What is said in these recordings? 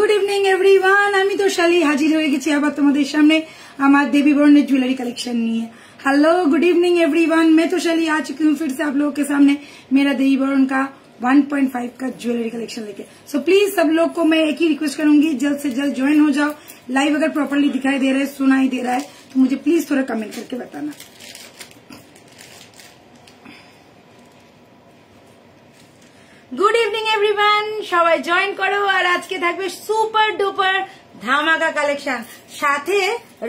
Good evening everyone, আমি তো শালি হাজির হয়ে গেছি আবার তোমাদের সামনে আমার देवी বরণের ज्वेलरी कलेक्शन নিয়ে। हेलो गुड इवनिंग एवरीवन, मैं तो शाली आ चुकी हूँ फिर से आप लोगों के सामने मेरा देवी बरण का 1.5 का ज्वेलरी कलेक्शन लेके। सो प्लीज सब लोग को मैं एक ही रिक्वेस्ट करूंगी, जल्द से जल्द ज्वाइन हो जाओ। लाइव अगर प्रॉपरली दिखाई दे रहा है, सुनाई दे रहा है तो मुझे प्लीज थोड़ा कमेंट करके बताना। गुड इवनिंग एवरीवन, সবাই জয়েন করো। আর আজকে থাকবে সুপার ডুপার ধামাকা কালেকশন, সাথে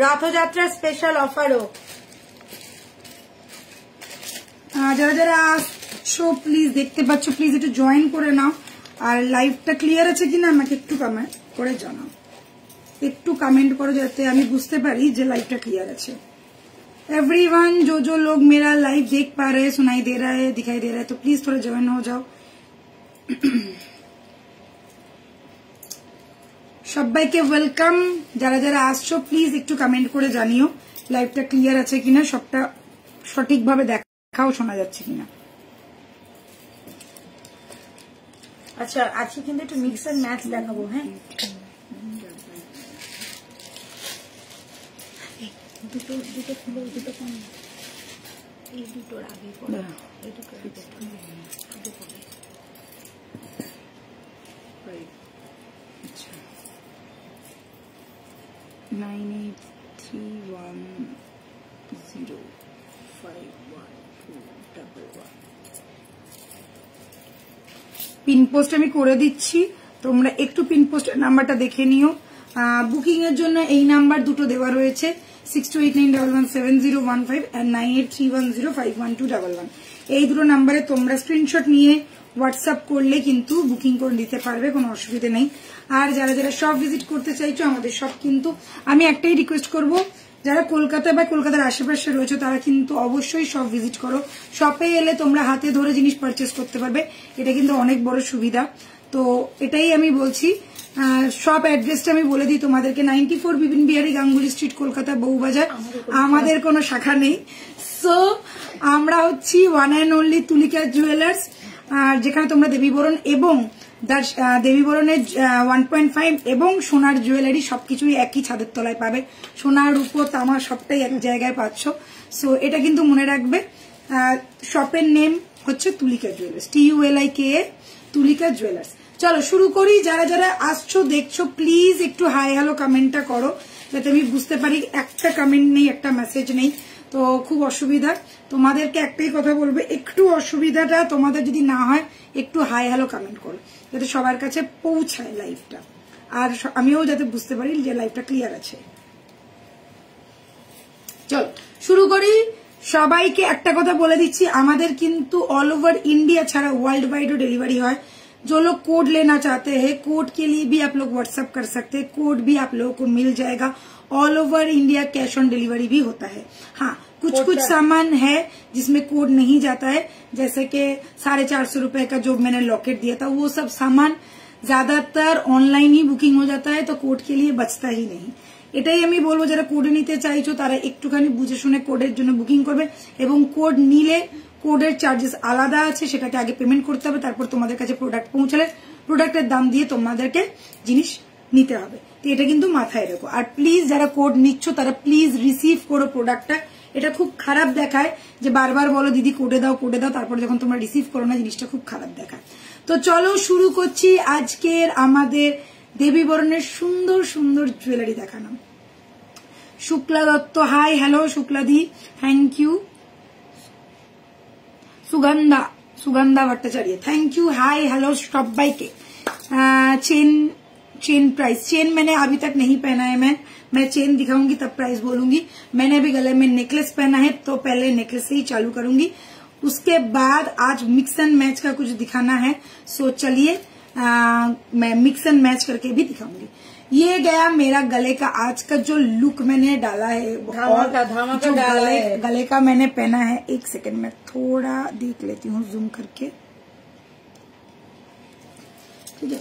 রথযাত্রা স্পেশাল অফারও। যারা যারা আসছো প্লিজ, দেখতে পাচ্ছ প্লিজ একটু জয়েন করে নাও। আর লাইভটা ক্লিয়ার আছে কিনা আমাকে একটু কমেন্ট করে জানাও, একটু কমেंट करो যাতে আমি বুঝতে পারি যে লাইভটা ক্লিয়ার আছে। एवरीवन जो लोग मेरा लाइव देख पा रहे हैं, सुनाई दे रहा है, दिखाई दे रहा है तो प्लीज थोड़ा ज्वाइन हो जाओ। সবাইকে ওয়েলকাম। যারা যারা আসছো প্লিজ একটু কমেন্ট করে জানিও লাইভটা ক্লিয়ার আছে কিনা, সবটা সঠিকভাবে দেখাও শোনা যাচ্ছে কিনা। আচ্ছা আজকে কিন্তু একটু মিক্স এন্ড ম্যাচ দেখাবো। হ্যাঁ, দুটো খুলে দুটো কম, এই দুটোর আগে পড়ে, এই দুটোর আগে পড়ে। अच्छा 9831051211 পিন পোস্ট আমি করে দিচ্ছি, তোমরা একটু পিন পোস্টের নাম্বারটা দেখে নিও। বুকিং এর জন্য এই নাম্বার দুটো দেওয়া রয়েছে, 6289117015 and 9831051211। এই দুটো নাম্বারে তোমরা স্ক্রিনশট নিয়ে হোয়াটসঅ্যাপ করলে কিন্তু বুকিং করে নিতে পারবে, কোনো অসুবিধা নেই। আর যারা যারা শপ ভিজিট করতে চাইছো আমাদের শপ কিন্তু আমি একটাই রিকোয়েস্ট করব, যারা কলকাতা বা কলকাতার আশেপাশে রয়েছে তারা কিন্তু অবশ্যই শপ ভিজিট করো। শপে এলে তোমরা হাতে ধরে জিনিস পারচেস করতে পারবে, এটা কিন্তু অনেক বড় সুবিধা। তো এটাই আমি বলছি। শপ অ্যাড্রেসটা আমি বলে দিই তোমাদেরকে, 94 বিপিন বিহারী গাঙ্গুলি স্ট্রিট, কলকাতা বউবাজার। আমাদের কোনো শাখা নেই। সো আমরা হচ্ছি one and only Tulika jewellers, আর যেখানে তোমরা দেবী বরণ এবং দেবী বরণের 1.5 এবং সোনার জুয়েলারি সবকিছুই একই ছাদের তলায় পাবে। সোনার রূপো তামা সবটাই এক জায়গায় পাচ্ছ। সো এটা কিন্তু মনে রাখবে। শপের নেম হচ্ছে তুলিকা জুয়েলার্স, TULIKA তুলিকা জুয়েলার্স। চলো শুরু করি। যারা যারা আসছো দেখছো প্লিজ একটু হাই হ্যালো কমেন্টটা করো, যাতে আমি বুঝতে পারি। একটা কমেন্ট নেই, একটা মেসেজ নেই, তো খুব অসুবিধা। তোমাদেরকে একটাই কথা বলবে, একটু অসুবিধাটা তোমাদের যদি না হয় একটু হাই হ্যালো কমেন্ট করো, যাতে সবার কাছে পৌঁছায় লাইভটা, আর আমিও যাতে বুঝতে পারি যে লাইভটা ক্লিয়ার আছে। চল শুরু করি। সবাইকে একটা কথা বলে দিচ্ছি, আমাদের কিন্তু অল ওভার इंडिया ছাড়া वर्ल्ड वाइड डिलीवरी है। जो लोग कोड लेना चाहते हैं, कोड के लिए भी आप लोग व्हाट्सएप कर सकते हैं, कोड भी आप लोगों को मिल जाएगा। All over India cash on delivery भी होता है। हाँ, कुछ सामान है जिसमें कोड नहीं जाता है, जैसे कि 450 रुपए का जो मैंने लॉकेट दिया था, वो सब सामान ज्यादातर ऑनलाइन ही बुकिंग हो जाता है, तो कोड के लिए बचता ही नहीं। এটাই আমি বলবো, যারা কোড নিতে চাইছো তারা একটুখানি বুঝে শুনে কোডের জন্য বুকিং করবে, এবং কোড নিলে কোডের চার্জেস আলাদা আছে, সেটাকে আগে পেমেন্ট করতে হবে, তারপর তোমাদের কাছে প্রোডাক্ট পৌঁছালে প্রোডাক্টের দাম দিয়ে তোমাদেরকে জিনিস নিতে হবে। তো এটা কিন্তু মাথায় রেখো। আর প্লিজ যারা কোড নিচ্ছ তারা প্লিজ রিসিভ করো প্রোডাক্টটা। এটা খুব খারাপ দেখায় যে বারবার বলো দিদি কোডে দাও কোডে দাও, তারপর যখন তোমরা রিসিভ করো না, জিনিসটা খুব খারাপ দেখায়। তো চলো শুরু করছি আজকের আমাদের দেবী বরণের সুন্দর সুন্দর জুয়েলারি দেখানো। শুক্লা দত্ত, হাই হ্যালো শুক্লা দি, thank you. Sugandha Bhattacharya, thank you, hi hello सबाइके। चेन प्राइस, चेन मैंने अभी तक नहीं पहना है, मैं चेन दिखाऊंगी तब प्राइस बोलूंगी। मैंने अभी गले में नेकलेस पहना है तो पहले नेकलेस से ही चालू करूंगी, उसके बाद आज मिक्स एंड मैच का कुछ दिखाना है। सो चलिए मैं मिक्स एंड मैच करके भी दिखाऊंगी। ये गया मेरा गले का आज का जो लुक मैंने डाला है, धमाका डाला है। गले का मैंने पहना है। एक सेकंड में थोड़ा देख लेती हूँ जूम करके, ठीक है।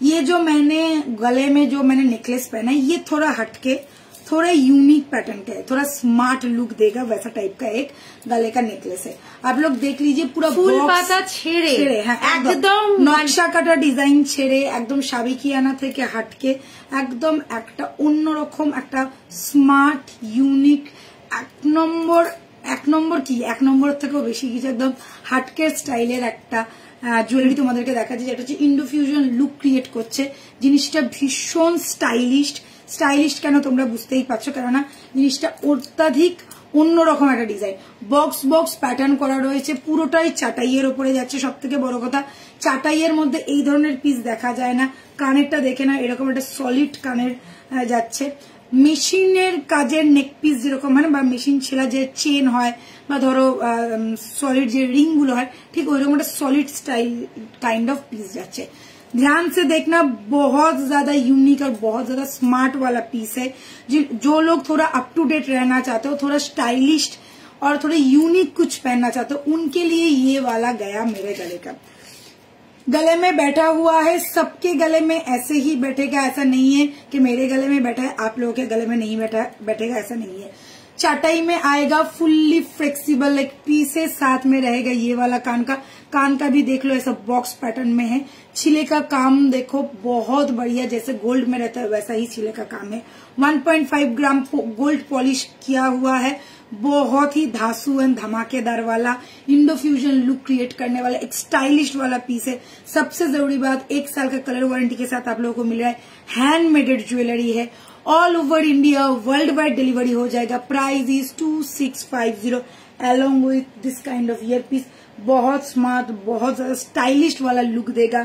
ये जो मैंने गले में जो मैंने नेकलेस पहना है, ये थोड़ा हटके थोड़ा यूनिक पैटर्न का है, थोड़ा स्मार्ट लुक देगा वैसा टाइप का एक गले का नेकलेस है। आप लोग देख लीजिए पूरा फुल पाता छेड़े हाँ, एकदम नक्शा काटा डिजाइन छेड़े एकदम সাবেকিয়ানা থেকে হাটকে একদম একটা অন্যরকম একটা স্মার্ট ইউনিক এক নম্বর থেকেও বেশি কিছু একদম হাটকে স্টাইলের একটা জুয়েলারি তোমাদেরকে দেখাচ্ছি, যেটা হচ্ছে ইন্ডো ফিউশন লুক ক্রিয়েট করছে। জিনিসটা ভীষণ স্টাইলিশ কেন তোমরা বুঝতেই পারছো, কেননা জিনিসটা অত্যাধিক অন্যরকম একটা ডিজাইন, বক্স প্যাটার্ন করা রয়েছে, পুরোটাই চাটাইয়ের ওপরে যাচ্ছে। সব থেকে বড় কথা, চাটাইয়ের মধ্যে এই ধরনের পিস দেখা যায় না। কানেরটা দেখে না, এরকম একটা সলিড কানের যাচ্ছে। মেশিনের কাজের নেক পিস যেরকম হয় বা মেশিন ছেলা যে চেন হয় বা ধরো সলিড যে রিং গুলো হয়, ঠিক ওইরকম একটা solid style kind of piece जाচ্ছে। ध्यान से देखना, बहुत ज्यादा यूनिक और बहुत ज्यादा स्मार्ट वाला पीस है। जो लोग थोड़ा अप टू डेट रहना चाहते हो, थोड़ा स्टाइलिश और थोड़ा यूनिक कुछ पहनना चाहते हो, उनके लिए ये वाला गया मेरे गले का। गले में बैठा हुआ है, सबके गले में ऐसे ही बैठेगा, ऐसा नहीं है कि मेरे गले में बैठा है आप लोगों के गले में नहीं बैठेगा, ऐसा नहीं है। चाटाई में आएगा, फुल्ली फ्लेक्सिबल एक पीस है, साथ में रहेगा ये वाला कान का भी देख लो, ऐसा बॉक्स पैटर्न में है। छिले का काम देखो बहुत बढ़िया, जैसे गोल्ड में रहता है वैसा ही छिले का काम है। 1.5 ग्राम गोल्ड पॉलिश किया हुआ है, बहुत ही धांसू एंड धमाकेदार वाला इंडो फ्यूजन लुक क्रिएट करने वाला एक स्टाइलिश वाला पीस है। सबसे जरूरी बात, 1 साल का कलर वारंटी के साथ आप लोगों को मिल रहा है। हैंडमेडेड ज्वेलरी है, all over India world wide delivery हो जाएगा। Price is 2650 along with this kind of ear piece. बहुत स्मार्ट, बहुत ज्यादा स्टाइलिश वाला लुक देगा।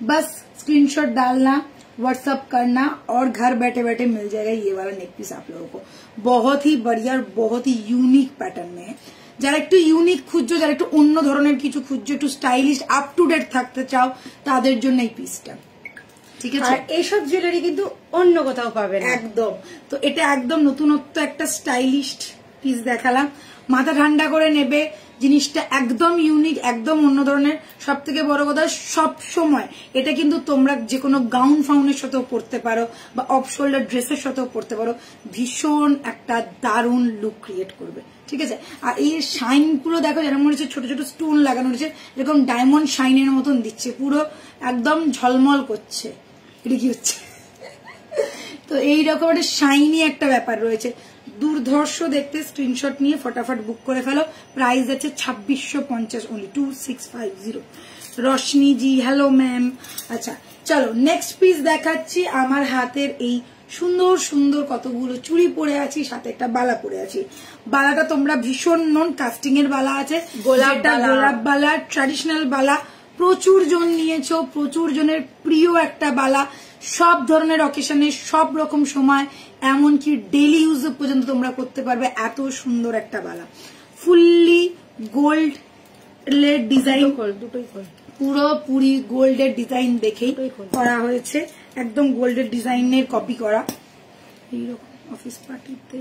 बस स्क्रीनशॉट डालना, व्हाट्सअप करना और घर बैठे बैठे मिल जाएगा ये वाला नेक पीस आप लोगों को। बहुत ही बढ़िया और बहुत ही यूनिक पैटर्न में है। যারা একটু ইউনিক খুঁজছো, যারা একটু অন্য ধরনের কিছু খুঁজছো, একটু স্টাইলিশ আপ টু ডেট থাকতে চাও, তাদের জন্য এই পিসটা ঠিক আছে। আর এইসব জুয়েলারি কিন্তু অন্য কোথাও পাবে না একদম। তো এটা একদম নতুনত্ব একটা স্টাইলিশ পিস দেখালাম, মাথা ঠান্ডা করে নেবে। জিনিসটা একদম ইউনিক, একদম অন্য ধরনের। সব থেকে বড় কথা, সব সময় এটা কিন্তু তোমরা যে কোনো গাউন ফাউনের সাথেও পরতে পারো বা অফ শোল্ডার ড্রেসের সাথেও পরতে পারো। ভীষণ একটা দারুণ লুক ক্রিয়েট করবে, ঠিক আছে। আর এই শাইন গুলো দেখো, যেরকম মনে হচ্ছে ছোট ছোট স্টোন লাগানো রয়েছে, এরকম ডায়মন্ড শাইনের মতন দিচ্ছে, পুরো একদম ঝলমল করছে। এটা কি হচ্ছে? তো এইরকম একটা শাইনি একটা ব্যাপার রয়েছে, দুর্ধর্ষ দেখতে। স্ক্রিনশট নিয়ে ফটাফট বুক করে ফেলো। প্রাইস আছে 2650 ओनली 2650। রশনি জি, হ্যালো ম্যাম। আচ্ছা চলো নেক্সট পিস দেখাচ্ছি। আমার হাতের এই সুন্দর সুন্দর কতগুলো চুড়ি পরে আছি, সাথে একটা বালা পরে আছি। বালাটা তোমরা ভীষণ নন কাস্টিং এর বালা আছে, গোলাপ বালা, ট্র্যাডিশনাল বালা। প্রচুর জন নিয়েছো, প্রচুর জনের প্রিয় একটা বালা। সব ধরনের অকেশনে, সব রকম সময়, এমনকি ডেইলি ইউজ পর্যন্ত তোমরা করতে পারবে। এত সুন্দর একটা বালা, ফুললি গোল্ড ডিজাইন, পুরোপুরি গোল্ডের ডিজাইন দেখেই করা হয়েছে, একদম গোল্ডের ডিজাইনের কপি করা। এইরকম অফিস পার্টিতে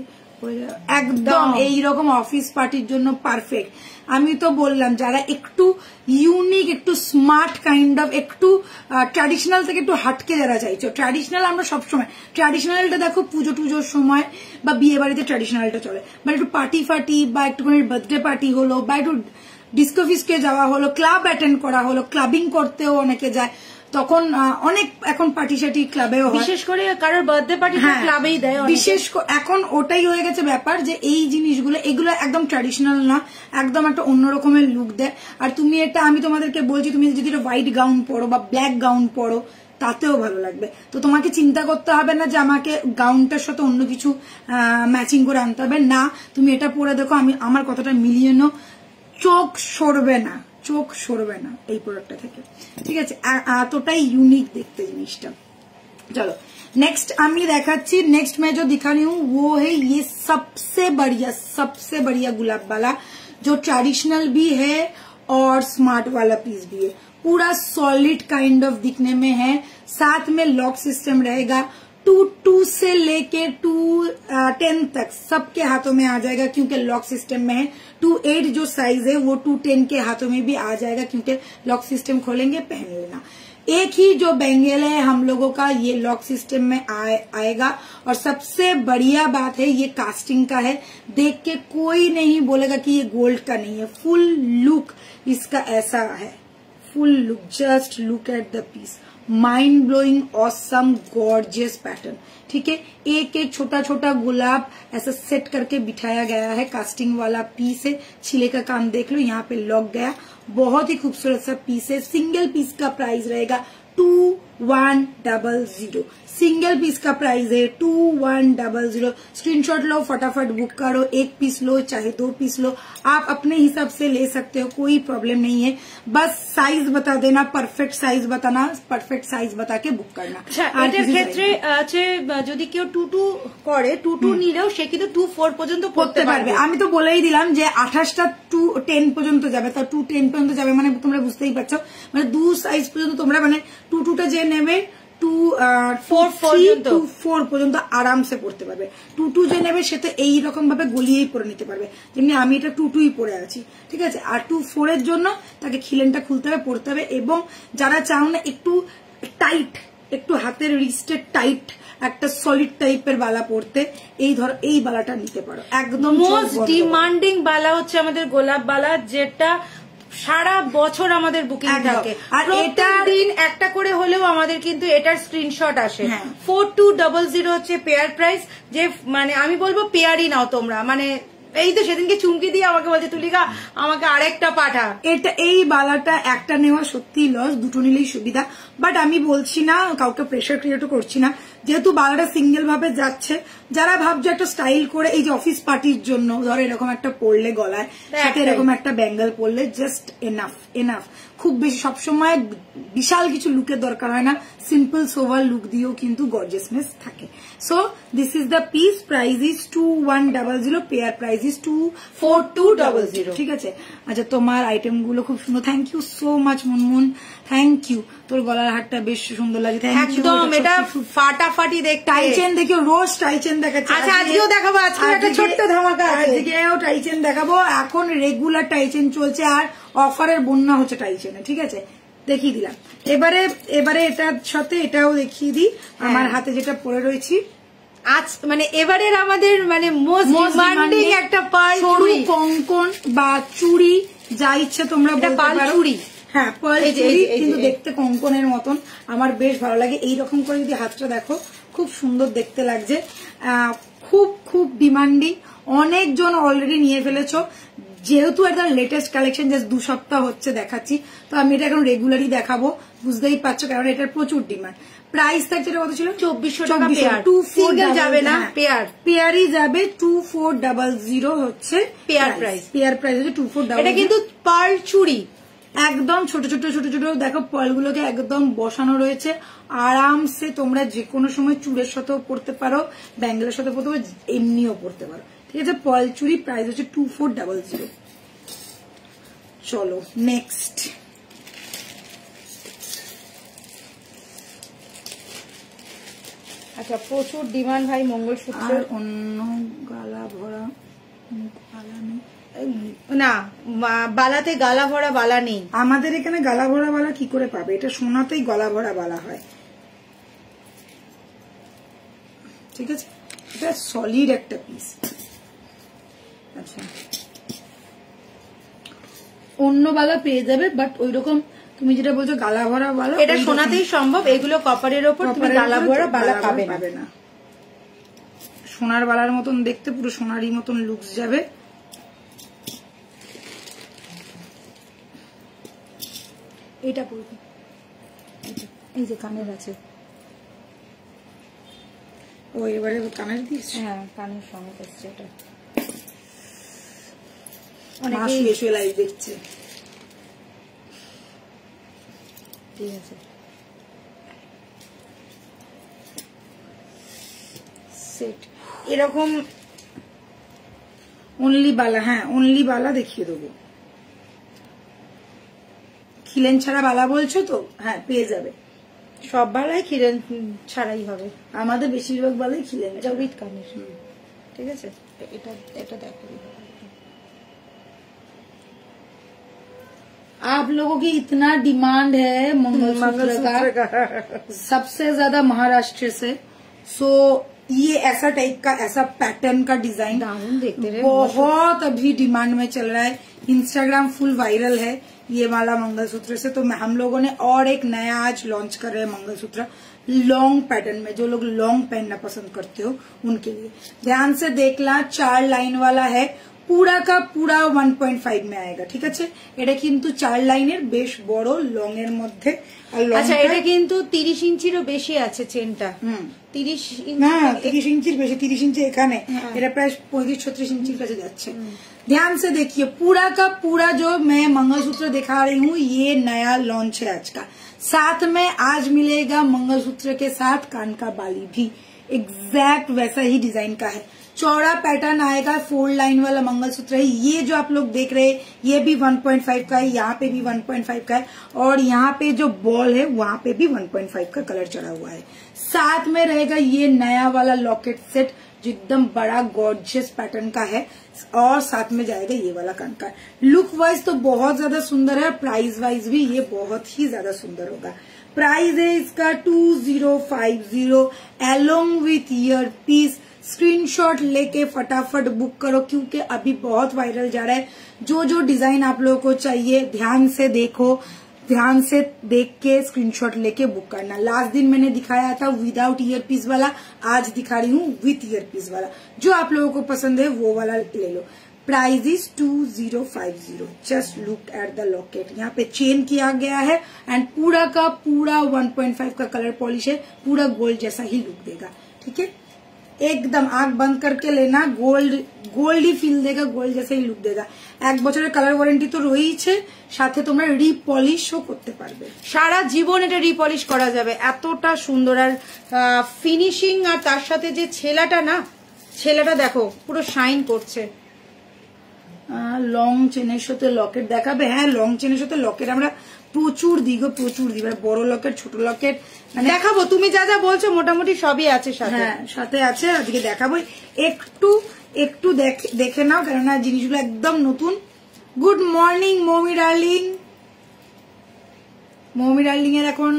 একদম এইরকম অফিস পার্টির জন্য পারফেক্ট। আমি তো বললাম, যারা একটু ইউনিক, একটু স্মার্ট কাইন্ড অফ, একটু ট্র্যাডিশনাল থেকে একটু হাটকে যারা চাইছো। ট্র্যাডিশনাল আমরা সবসময়, ট্র্যাডিশনালটা দেখো পুজো টুজোর সময় বা বিয়ে বাড়িতে ট্র্যাডিশনালটা চলে, বা একটু পার্টি ফার্টি বা একটুখানি বার্থডে পার্টি হলো বা একটু ডিস্কো ফিস্কে যাওয়া হলো, ক্লাব অ্যাটেন্ড করা হলো, ক্লাবিং করতেও অনেকে যায়, তখন অনেক এখন পার্টি সার্টি ক্লাবেও হয়, বিশেষ করে কারোর বার্থডে পার্টি ক্লাবেই দেয়। বিশেষ এখন ওটাই হয়ে গেছে ব্যাপার যে এই জিনিসগুলো, এগুলো একদম ট্র্যাডিশনাল না, একদম একটা অন্য রকমের লুক দেয়। আর তুমি এটা, আমি তোমাদেরকে বলছি, তুমি যদি হোয়াইট গাউন পরো বা ব্ল্যাক গাউন পরো, তাতেও ভালো লাগবে। তো তোমাকে চিন্তা করতে হবে না যে আমাকে গাউনটার সাথে অন্য কিছু ম্যাচিং করে আনতে হবে না। তুমি এটা পরে দেখো, আমার কথাটা মিলিয়ে নাও, চোখ সরবে না এই প্রোডাক্টটা থেকে, ঠিক আছে। এতটাই ইউনিক দেখতে জিনিসটা। चलो नेक्स्ट আমি দেখাচ্ছি। नेक्स्ट मैं जो दिखा रही हूँ वो है ये सबसे बढ़िया गुलाब वाला, जो ट्रेडिशनल भी है और स्मार्ट वाला पीस भी है। पूरा सॉलिड काइंड ऑफ दिखने में है, साथ में लॉक सिस्टम रहेगा। 2 से लेके 210 तक सबके हाथों में आ जाएगा, क्योंकि लॉक सिस्टम में है। 28 जो साइज है वो 210 के हाथों में भी आ जाएगा, क्योंकि लॉक सिस्टम खोलेंगे, पहन लेना। एक ही जो बैंगल है हम लोगों का ये लॉक सिस्टम में आएगा। और सबसे बढ़िया बात है ये कास्टिंग का है, देख के कोई नहीं बोलेगा कि ये गोल्ड का नहीं है। फुल लुक इसका ऐसा है, full look, just look at the piece, mind blowing awesome gorgeous pattern. ठीक है, एक एक छोटा छोटा गुलाब ऐसा सेट करके बिठाया गया है, कास्टिंग वाला पीस है। छिले का काम देख लो, यहाँ पे लग गया, बहुत ही खूबसूरत सा पीस है। सिंगल पीस का प्राइस रहेगा 2100, सिंगल पीस का प्राइस है 2100। स्क्रीनशॉट लो, फटाफट बुक करो, एक पीस लो चाहे 2 पीस लो, आप अपने हिसाब से ले सकते हो, कोई प्रॉब्लम नहीं है। बस साइज बता देना, परफेक्ट साइज बताना, परफेक्ट সাইজ বাতাকে বুক করনা। এটার ক্ষেত্রে আছে যদি কেউ 22 করে, 22 নিলেও সে কিন্তু 24 পর্যন্ত করতে পারবে। আমি তো বলেই দিলাম যে 28টা 210 পর্যন্ত যাবে, তা 210 পর্যন্ত যাবে মানে তোমরা বুঝতেই পারছো, মানে 2 সাইজ পর্যন্ত তোমরা মানে 22টা যে নেবে 4 পর্যন্ত আরামসে পড়তে পারবে। 22 যে নেবে সে তো এইরকম ভাবে গলিয়েই পরে নিতে পারবে, যেমনি আমি এটা 22ই পরে আছি। ঠিক আছে, আর 24 এর জন্য তাকে খিলেনটা খুলতে হবে, পড়তে হবে। এবং যারা চাও না একটু টাইট, একটু হাতের রিস্টের টাইট একটা সলিড টাইপের বালা পড়তে, এই বালাটা নিতে পারো। একদম মোস্ট ডিমান্ডিং বালা হচ্ছে আমাদের গোলাপ বালা, যেটা সারা বছর আমাদের বুকিং থাকে, আর এটা দিন একটা করে হলেও আমাদের কিন্তু এটার স্ক্রিনশট আসে। 4200 হচ্ছে পেয়ার প্রাইস, যে মানে আমি বলবো পেয়ারই নাও তোমরা। মানে এই তো সেদিনকে চুমকি দিয়ে আমাকে বলছে তুলিকা আমাকে আরেকটা পাঠা। এটা এই বালাটা একটা নেওয়া সত্যি লস, দুটো নিলেই সুবিধা। বাট আমি বলছি না, কাউকে প্রেশার ক্রিয়েটও করছি না, যেহেতু বালাটা সিঙ্গেল ভাবে যাচ্ছে। যারা ভাবছে একটা স্টাইল করে এই যে অফিস পার্টির জন্য ধরো এরকম একটা পরলে গলায়, সাথে এরকম একটা ব্যাঙ্গেল পরলে জাস্ট এনাফ এনাফ। খুব বেশি সবসময় বিশাল কিছু লুকের দরকার হয় না, সিম্পল সোভার লুক দিয়েও কিন্তু গর্জিয়াসনেস থাকে। So this is the piece, price is 2100, pair price is 24200। ঠিক আছে, আচ্ছা তোমার আইটেম গুলো খুব সুন্দর, thank you so much Munmun, thank you. তোর গলার হারটা বেশ সুন্দর লাগে, থ্যাংক ইউ। একদম এটা ফাটাফাটি দেখ। টাইচেন দেখিও, রোজ টাইচেন দেখাচ্ছে। আচ্ছা আজকেও দেখাবো, আজকে একটা ছোট্ট ধামাকা আছে, আজকেও টাইচেন দেখাবো। এখন রেগুলার টাইচেন চলছে আর অফারের বন্যা হচ্ছে টাইচেনে। ঠিক আছে, দেখিয়ে দিলাম। এবারে এটার সাথে এটাও দেখিয়ে দিই, আমার হাতে যেটা পরে রয়েছি। আজ মানে এবারের আমাদের মানে মোস্ট ডিমান্ডিং একটা পার্ল সরু কঙ্কন বা চুড়ি, যা ইচ্ছে তোমরা বলতে পারো। চুড়ি, হ্যাঁ পার্ল চুড়ি, কিন্তু দেখতে কঙ্কনের মতন, আমার বেশ ভালো লাগে। এইরকম করে যদি হাতটা দেখো খুব সুন্দর দেখতে লাগছে, খুব খুব ডিমান্ডিং। অনেকজন অলরেডি নিয়ে ফেলেছো, যেহেতু একটা লেটেস্ট কালেকশন, জাস্ট 2 সপ্তাহ হচ্ছে দেখাচ্ছি, তো আমি এটা এখন রেগুলারই দেখাবো, বুঝতেই পারছো, কারণ এটার প্রচুর ডিমান্ড। প্রাইস থাকছে কত ছিল? 2400 টাকা পেয়ার, সিঙ্গেল যাবে না, পেয়ারই যাবে। 2400 হচ্ছে পেয়ার প্রাইস, পেয়ার প্রাইস হচ্ছে 2400। এটা কিন্তু পার্ল চুড়ি, একদম ছোট ছোট ছোট ছোট দেখো পার্লগুলোকে একদম বসানো রয়েছে। আরামসে তোমরা যে কোনো সময় চুড়ের সাথেও পড়তে পারো, ব্যাঙ্গেলের সাথে পড়তে পারো, এমনিও পড়তে পারো। ঠিক আছে, পার্ল চুড়ি প্রাইস হচ্ছে 2400। চলো নেক্সট। আচ্ছা প্রচুর ডিমান্ড ভাই মঙ্গলসূত্র। অন্য গালা ভরা বালা নেই না, বালাতে গালা ভরা বালা নেই আমাদের এখানে। গালা ভরা বালা কি করে পাবে? এটা সোনাতেই গলা ভরা বালা হয়। ঠিক আছে, এটা সলিড একটা পিস। আচ্ছা অন্য বালা পেয়ে যাবে, বাট ওইরকম তুমি যেটা বলছো গালা ভরা বালা, এটা সোনাতেই সম্ভব। এগুলো কপারের ওপর, তুমি গালা ভরা বালা পাবে না। সোনার বালার মতন দেখতে, পুরো সোনারই মতন লুকস যাবে। এটা পড়বে, এই যে কানের আছে, ও এবারে কানের দিস। হ্যাঁ কানের সঙ্গে আসছে এটা। অনেকে শুয়ে লাইভ দেখছে। ঠিক আছে, সেট এরকম অনলি বালা। হ্যাঁ অনলি বালা দেখিয়ে দেবো। খিলেন ছাড়া বালা বলছো তো? হ্যাঁ পেয়ে যাবে, সব বালাই খিলেন ছাড়াই হবে। আমাদের বেশিরভাগ বালাই খিলেন। এটা উইথ কানের, ঠিক আছে। এটা দেখো, आप लोगों की इतना डिमांड है मंगलसूत्र का सबसे ज्यादा महाराष्ट्र से। सो ये ऐसा टाइप का, ऐसा पैटर्न का डिजाइन देखते रहे, बहुत अभी डिमांड में चल रहा है। इंस्टाग्राम फुल वायरल है ये वाला मंगलसूत्र से। तो हम लोगों ने और एक नया आज लॉन्च कर रहे हैं मंगलसूत्र लॉन्ग पैटर्न में। जो लोग लॉन्ग पहनना पसंद करते हो उनके लिए ध्यान से देखना। 4 लाइन वाला है, पूरा का पूरा 1.5 में आएगा। ठीक है, এটা কিন্তু 4 লাইনের বেশ বড় লং এর মধ্যে। আচ্ছা, এটা কিন্তু 30 ইঞ্চিরও বেশি আছে চেনটা। 30 ইঞ্চি না, 30 ইঞ্চির বেশি, 30 ইঞ্চি এখানে, এটা প্রায় 35-36 इंचर কাছে যাচ্ছে। ध्यान से देखिए, पूरा का पूरा जो मैं मंगलसूत्र दिखा रही हूँ ये नया लॉन्च है आज का। साथ में आज मिलेगा मंगलसूत्र के साथ कान का बाली भी, एग्जैक्ट वैसा ही डिजाइन का है। चौड़ा पैटर्न आएगा, 4 लाइन वाला मंगलसूत्र है। ये जो आप लोग देख रहे हैं ये भी 1.5 का है, यहाँ पे भी 1.5 का है, और यहाँ पे जो बॉल है वहां पे भी 1.5 का कलर चढ़ा हुआ है। साथ में रहेगा ये नया वाला लॉकेट सेट जो एकदम बड़ा गॉर्जियस पैटर्न का है, और साथ में जाएगा ये वाला कान का। लुक वाइज तो बहुत ज्यादा सुंदर है, प्राइस वाइज भी ये बहुत ही ज्यादा सुंदर होगा। प्राइस है इसका 2050 along with ear piece. Screenshot लेके फटाफट बुक करो क्योंकि अभी बहुत वायरल जा रहा है। जो जो डिजाइन आप लोगों को चाहिए ध्यान से देखो, ध्यान से देख के स्क्रीनशॉट लेके बुक करना। लास्ट दिन मैंने दिखाया था विदाउट ईयर पीस वाला, आज दिखा रही हूँ विथ ईयर पीस वाला। जो आप लोगों को पसंद है वो वाला ले लो। Price is 2050। Just look at the locket, यहाँ पे चेन किया गया है एंड पूरा का पूरा 1.5 का कलर पॉलिश है, पूरा गोल्ड जैसा ही लुक देगा। ठीक है, एकदम आंख बंद करके लेना, गोल्ड ही फील देगा, गोल्ड जैसे ही लुक देगा। 1 বছরের কালার ওয়ারেন্টি তো রয়েছে, সাথে তোমরা রিপলিশও করতে পারবে, সারা জীবন এটা রিপলিশ করা যাবে। এতটা সুন্দর আর ফিনিশিং, আর তার সাথে যে ছেলাটা না, ছেলাটা দেখো পুরো শাইন করছে। লং চেনের সাথে লকেট দেখাবে। হ্যাঁ, লং চেনের সাথে লকেট আমরা প্রচুর দিই, প্রচুর দিই, বড় লকেট ছোট লকেট দেখাবো। তুমি যা যা বলছো মোটামুটি সবই আছে সাথে। হ্যাঁ, সাথে আছে, আজকে দেখাবো। একটু দেখে নাও, কেননা জিনিসগুলো একদম নতুন। Good morning Moumi darling. Moumi darling এর এখন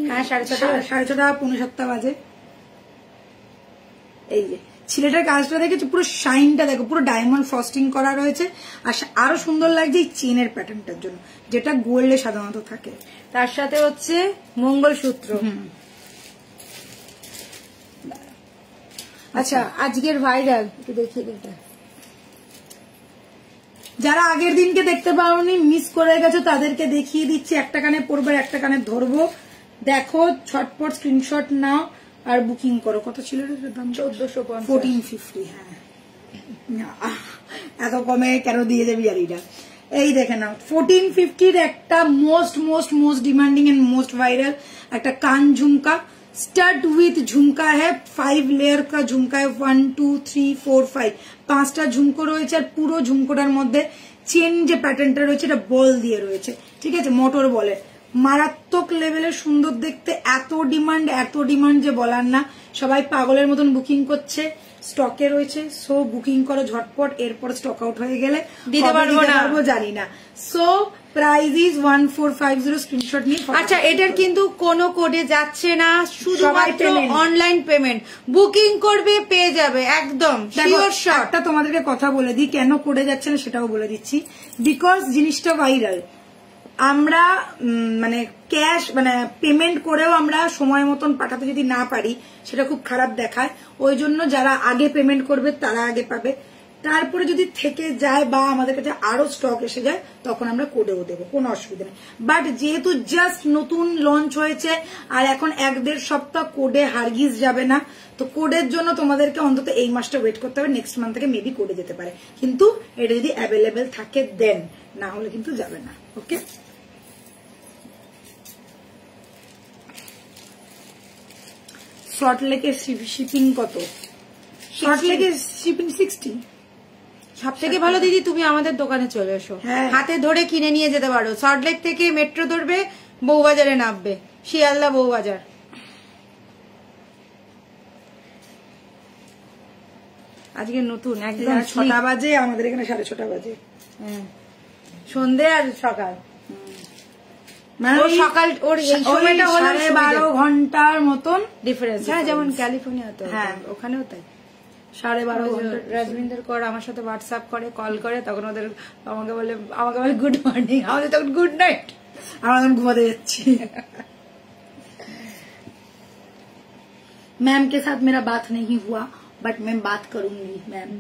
6:30 6:30 বাজে। এই যে ছেলেটার কাজটা দেখেছো, পুরো শাইনটা দেখো, পুরো ডায়মন্ড ফ্রস্টিং করা রয়েছে। আর আরো সুন্দর লাগছে এই চেনের প্যাটার্নটার জন্য, যেটা গোল্ডে সাধারণত থাকে। তার সাথে হচ্ছে মঙ্গলসূত্র। আচ্ছা, আজকের ভাইরাল একটু দেখিয়ে দিটা। যারা আগের দিনকে দেখতে পাওনি, মিস করে গেছো, তাদেরকে দেখিয়ে দিচ্ছি। একটা কানে পরবে, একটা কানে ধরবো। দেখো, ছটপট স্ক্রিনশট নাও আর বুকিং করো। কত ছিল দাম? 1450। হ্যাঁ, এত কমে কেন দিয়ে যাবি জানি না। এই দেখে নাও, 1450 একটা most demanding and most viral একটা कान झुमका, स्टड विथ झुमका है। 5 लेयर का झुमका है। 1 2 3 4 5 5টা ঝুমকো রয়েছে। আর পুরো ঝুমকোটার মধ্যে চেন যে প্যাটার্নটা রয়েছে এটা বল দিয়ে রয়েছে। ঠিক আছে, মোটর বলের, মারাত্মক লেভেলের সুন্দর দেখতে। এত ডিমান্ড যে বলার না। সবাই পাগলের মতন বুকিং করছে, স্টকে রয়েছে। সো বুকিং করো ঝটপট, এরপর স্টক আউট হয়ে গেলে দিতে পারবো না, জানি না। So price is 1450। স্ক্রিনশট নিয়ে। আচ্ছা, এটার কিন্তু কোনো কোডে যাচ্ছে না, শুধুমাত্র অনলাইন পেমেন্ট। বুকিং করবে, পেয়ে যাবে একদম শিওর শট। একটা তোমাদেরকে কথা বলে দিই, কেন কোডে যাচ্ছে না সেটাও বলে দিচ্ছি। বিকজ জিনিসটা ভাইরাল। আমরা মানে ক্যাশ মানে পেমেন্ট করেও আমরা সময় মতন পাঠাতে যদি না পারি সেটা খুব খারাপ দেখায়। ওই জন্য যারা আগে পেমেন্ট করবে তারা আগে পাবে। তারপরে যদি থেকে যায় বা আমাদের কাছে আরো স্টক এসে যায় তখন আমরা কোডেও দেবো, কোনো অসুবিধা নেই। বাট যেহেতু জাস্ট নতুন লঞ্চ হয়েছে আর এখন 1-1.5 সপ্তাহ কোডে হারগিজ যাবে না, তো কোডের জন্য তোমাদেরকে অন্তত এই মাসটা ওয়েট করতে হবে। নেক্সট মান্থ থেকে মেবি কোডে যেতে পারে, কিন্তু এটা যদি অ্যাভেলেবেল থাকে দেন, না হলে কিন্তু যাবে না। ওকে, সল্টলেকের শিপিং কত? সল্টলেকের শিপিং 60। সব থেকে ভালো দিদি তুমি আমাদের দোকানে চলে এসো, হাতে ধরে কিনে নিয়ে যেতে পারো। সল্টলেক থেকে মেট্রো ধরবে, বউবাজারে নামবে, শিয়ালদা বউবাজার। আজকে নতুন একদম 6টা বাজে, আমাদের এখানে 6:30 বাজে। হ্যাঁ, সন্ধে আর সকাল। সকাল ওর এই সময়টা হলো 12.5 ঘন্টার মতন ডিফারেন্স। হ্যাঁ, যেমন ক্যালিফোর্নিয়াতে, হ্যাঁ ওখানেও তাই 12.5 ঘন্টা। রাজবিন্দর কর আমার সাথে হোয়াটসঅ্যাপ করে, কল করে, তখন ওদের আমাকে বলে গুড মর্নিং, আমাদের তখন গুড নাইট, আমরা তখন ঘুমাতে যাচ্ছি। मैम के साथ मेरा बात नहीं हुआ बट मैं बात करूंगी मैम,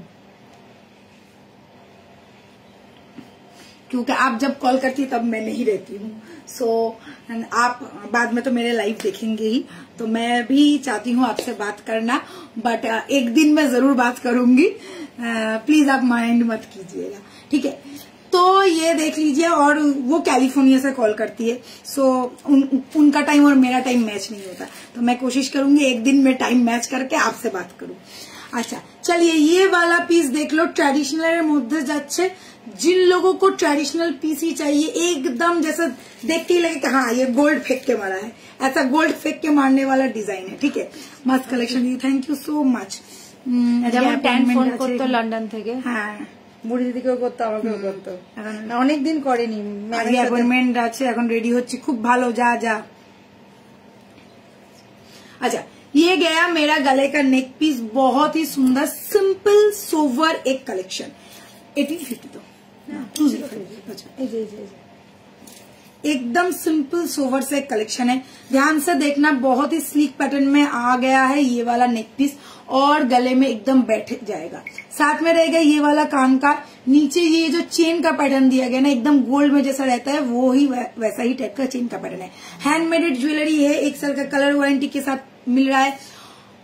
क्योंकि आप जब कॉल करती है तब मैं नहीं रहती हूँ। सो आप बाद में तो मेरे लाइव देखेंगे ही, तो मैं भी चाहती हूँ आपसे बात करना, बट एक दिन मैं जरूर बात करूंगी। प्लीज आप माइंड मत कीजिएगा, ठीक है। तो ये देख लीजिए, और वो कैलिफोर्निया से कॉल करती है, सो उनका टाइम और मेरा टाइम मैच नहीं होता, तो मैं कोशिश करूंगी एक दिन में टाइम मैच करके आपसे बात करूं। अच्छा चलिए, ये वाला पीस देख लो, ट्रेडिशनल मध्य जाच्छे। जिन लोगों को ट्रेडिशनल पीस ही चाहिए, एकदम जैसा देख के लगे कि हाँ ये गोल्ड फेंक के मारा है, ऐसा गोल्ड फेंक के मारने वाला डिजाइन है, ठीक है। मस्त collection, thank you so much. যেমন ফোন করতো লন্ডন থেকে, হ্যাঁ বুড়ি দিদিকেও করতো, আমাকেও করতো, অনেকদিন করেনি, অ্যাপয়েন্টমেন্ট আছে, এখন রেডি হচ্ছে, খুব ভালো, যা যা। अच्छा, ये गया मेरा गले का नेक पीस, बहुत ही सुंदर सिंपल सोवर एक कलेक्शन। 1850 तो 205। एकदम सिंपल सोवर से एक कलेक्शन है, ध्यान से देखना, बहुत ही स्लीक पैटर्न में आ गया है ये वाला नेक पीस, और गले में एकदम बैठ जाएगा। साथ में रहेगा ये वाला कान का, नीचे ये जो चेन का पैटर्न दिया गया ना, एकदम गोल्ड में जैसा रहता है वो ही वैसा ही टाइप का चेन का पैटर्न है। हैंडमेडेड ज्वेलरी है, 1 साल का कलर वारंटी के साथ मिल रहा है।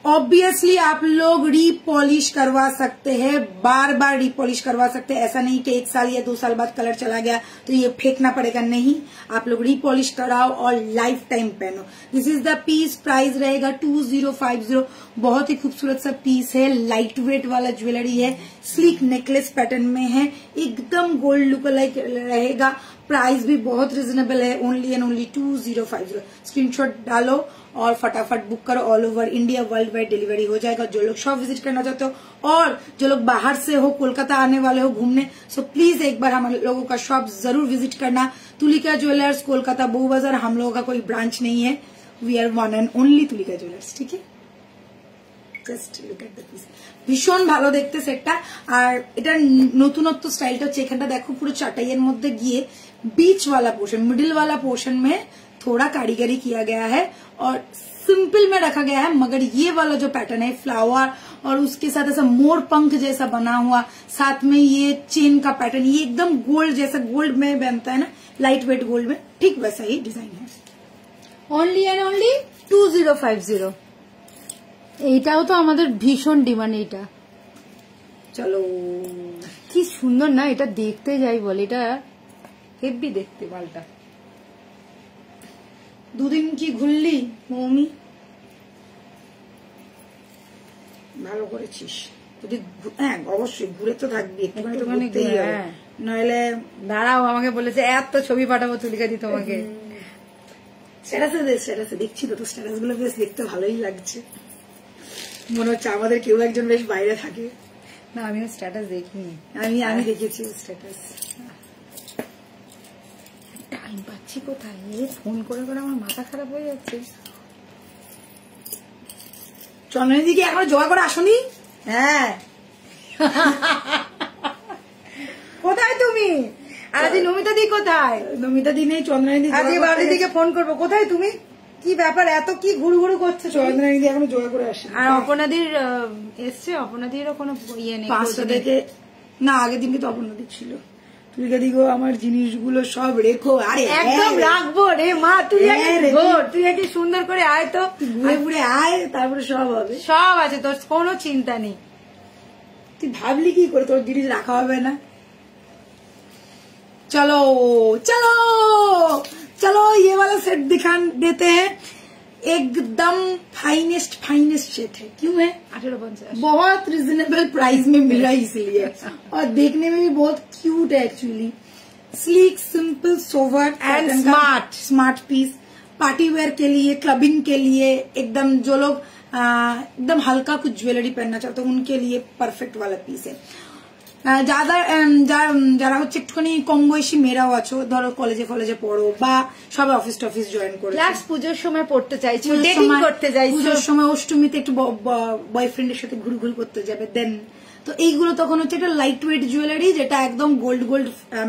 ऑब्वियसली आप लोग रीपॉलिश करवा सकते हैं, बार बार रीपॉलिश करवा सकते हैं, ऐसा नहीं कि 1 साल या 2 साल बाद कलर चला गया तो ये फेंकना पड़ेगा, नहीं, आप लोग रीपॉलिश कराओ और लाइफ टाइम पहनो। This is the piece, price रहेगा 2050। बहुत ही खूबसूरत सा पीस है, लाइट वेट वाला ज्वेलरी है, स्लीक नेकलेस पैटर्न में है, एकदम गोल्ड लुक लाइक रहेगा। प्राइस भी बहुत रिजनेबल है, ओनली एंड ओनली 2050। स्क्रीनशॉट डालो और फटाफट बुक करो, all over India world wide delivery हो जाएगा। जो लोग शॉप विजिट करना चाहते हो और जो लोग बाहर से हो, कोलकाता आने वाले हो घूमने, सो प्लीज एक बार हम लोगों का शॉप जरूर विजिट करना। तुलिका ज्वेलर्स, कोलकाता बो बाजार, हम लोगों का कोई ब्रांच नहीं है, we are one and only Tulika jewellers, ठीक है। Just look at the piece, ভীষণ ভালো দেখতে সেটটা। আর এটার নতুনত্ব স্টাইলটা হচ্ছে, এখানটা দেখো পুরো চাটাইয়ের মধ্যে গিয়ে बीच वाला पोर्शन, मिडिल वाला पोर्शन में थोड़ा कारीगरी किया गया है और सिंपल में रखा गया है, मगर ये वाला जो पैटर्न है फ्लावर और उसके साथ ऐसा मोर पंख जैसा बना हुआ, साथ में ये चेन का पैटर्न, ये एकदम गोल्ड जैसा, गोल्ड में बनता है ना, लाइट वेट गोल्ड में, ठीक वैसा ही डिजाइन है। Only and only 2050। এইটাও তো আমাদের ভীষণ ডিমান্ড। এইটা চলো, কি সুন্দর না, এটা দেখতে যাই বলে, এটা হেভি দেখতে মালটা। দুদিন কি ঘুরলি মৌমি? ভালো করেছিস, যদি হ্যাঁ অবশ্যই ঘুরে তো থাকবি, একটুখানি নইলে। দাঁড়াও, আমাকে বলেছে এত ছবি পাঠাবো তুলিকা দি তোমাকে। স্ট্যাটাসে দেখছি তো, স্ট্যাটাস গুলো বেশ দেখতে ভালোই লাগছে, মনে হচ্ছে আমাদের কেউ একজন বেশ বাইরে থাকে। না, আমিও স্ট্যাটাস দেখিনি, আমি দেখেছি স্ট্যাটাস। টাইম পাচ্ছি কোথায়, ফোন করে করে আমার মাথা খারাপ হয়ে যাচ্ছে। চন্দনী দিকে এখন জোগাড় করে আসনি? হ্যাঁ। কোথায় তুমি? আজ নমিতা দি কোথায়? নমিতা দি নেই, চন্দনী দি। আজ বাবলি দিকে ফোন করবো, কোথায় তুমি? কি ব্যাপার, এত কি ঘুরু ঘুরু করছো? চন্দনী দি এখনো জোগাড় করে আসে। আর অপনাদির এসছে? অপনাদিরও কোনো ইয়ে নেই? 5টা থেকে না, আগের দিনকে তো অপনাদি ছিল। তুলিকা দিগো আমার জিনিসগুলো সব রেখো। আরে একদম রাখবো রে মা, তুই একটু সুন্দর করে আয় তো, ঘুরে ঘুরে আয়, তারপরে সব হবে, সব আছে, তোর কোনো চিন্তা নেই। তুই ভাবলি কি করে তোর জিনিস রাখা হবে না? चलो चलो चलो, ये वाला सेट दिखा देते हैं, एकदम फाइनेस्ट सेट है। क्यों है? 1850, बहुत रिजनेबल प्राइस में मिल रहा है इसलिए, और देखने में भी बहुत क्यूट है actually. Sleek, simple, sober and smart piece, party wear के लिए, क्लबिंग के लिए, एकदम जो लोग एकदम हल्का कुछ ज्वेलरी पहनना चाहते हो उनके लिए परफेक्ट वाला पीस है। যারা হচ্ছে একটুখানি কম বয়সী মেয়েরাও আছো, ধরো কলেজে পড়ো বা সবাই অফিস টফিস জয়েন করে, প্লাস পুজোর সময় পড়তে চাইছো, ডেটিং করতে চাইছো, পুজোর সময় অষ্টমীতে একটু বয়ফ্রেন্ডের সাথে ঘুরঘুর করতে যাবে, দেন তো এইগুলো তখন হচ্ছে একটা লাইট ওয়েট জুয়েলারি, যেটা একদম গোল্ড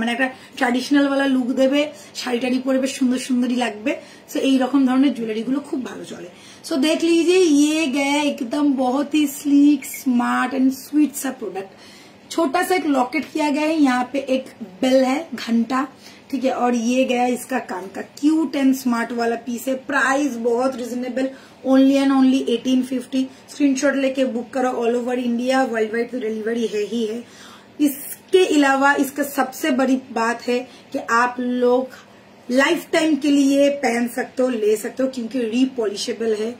মানে একটা ট্র্যাডিশনাল ওয়ালা লুক দেবে, শাড়ি টাড়ি পরে সুন্দর সুন্দরই লাগবে। সো এইরকম ধরনের জুয়েলারি গুলো খুব ভালো চলে। सो देख लीजिए ये गया एकदम बहुत ही स्लीक स्मार्ट एंड स्वीट सा प्रोडक्ट। छोटा सा एक लॉकेट किया गया है, यहाँ पे एक बेल है, घंटा, ठीक है, और ये गया इसका कान का क्यूट एंड स्मार्ट वाला पीस है। प्राइस बहुत reasonable, only and only 1850। Screenshot लेके बुक करो, all over India, world wide तो डिलीवरी है ही है। इसके अलावा इसका सबसे बड़ी बात है कि आप लोग लाइफ टाइम के लिए पहन सकते हो, ले सकते हो, क्योंकि रीपॉलिशेबल है,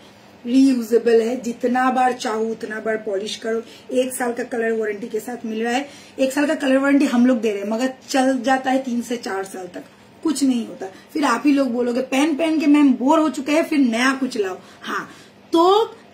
रीयूजेबल है, जितना बार चाहो उतना बार पॉलिश करो। 1 साल का कलर वारंटी के साथ मिल रहा है। 1 साल का कलर वारंटी हम लोग दे रहे हैं, मगर चल जाता है 3 से 4 साल तक, कुछ नहीं होता। फिर आप ही लोग बोलोगे पहन के मैम बोर हो चुके हैं, फिर नया कुछ लाओ। हाँ, तो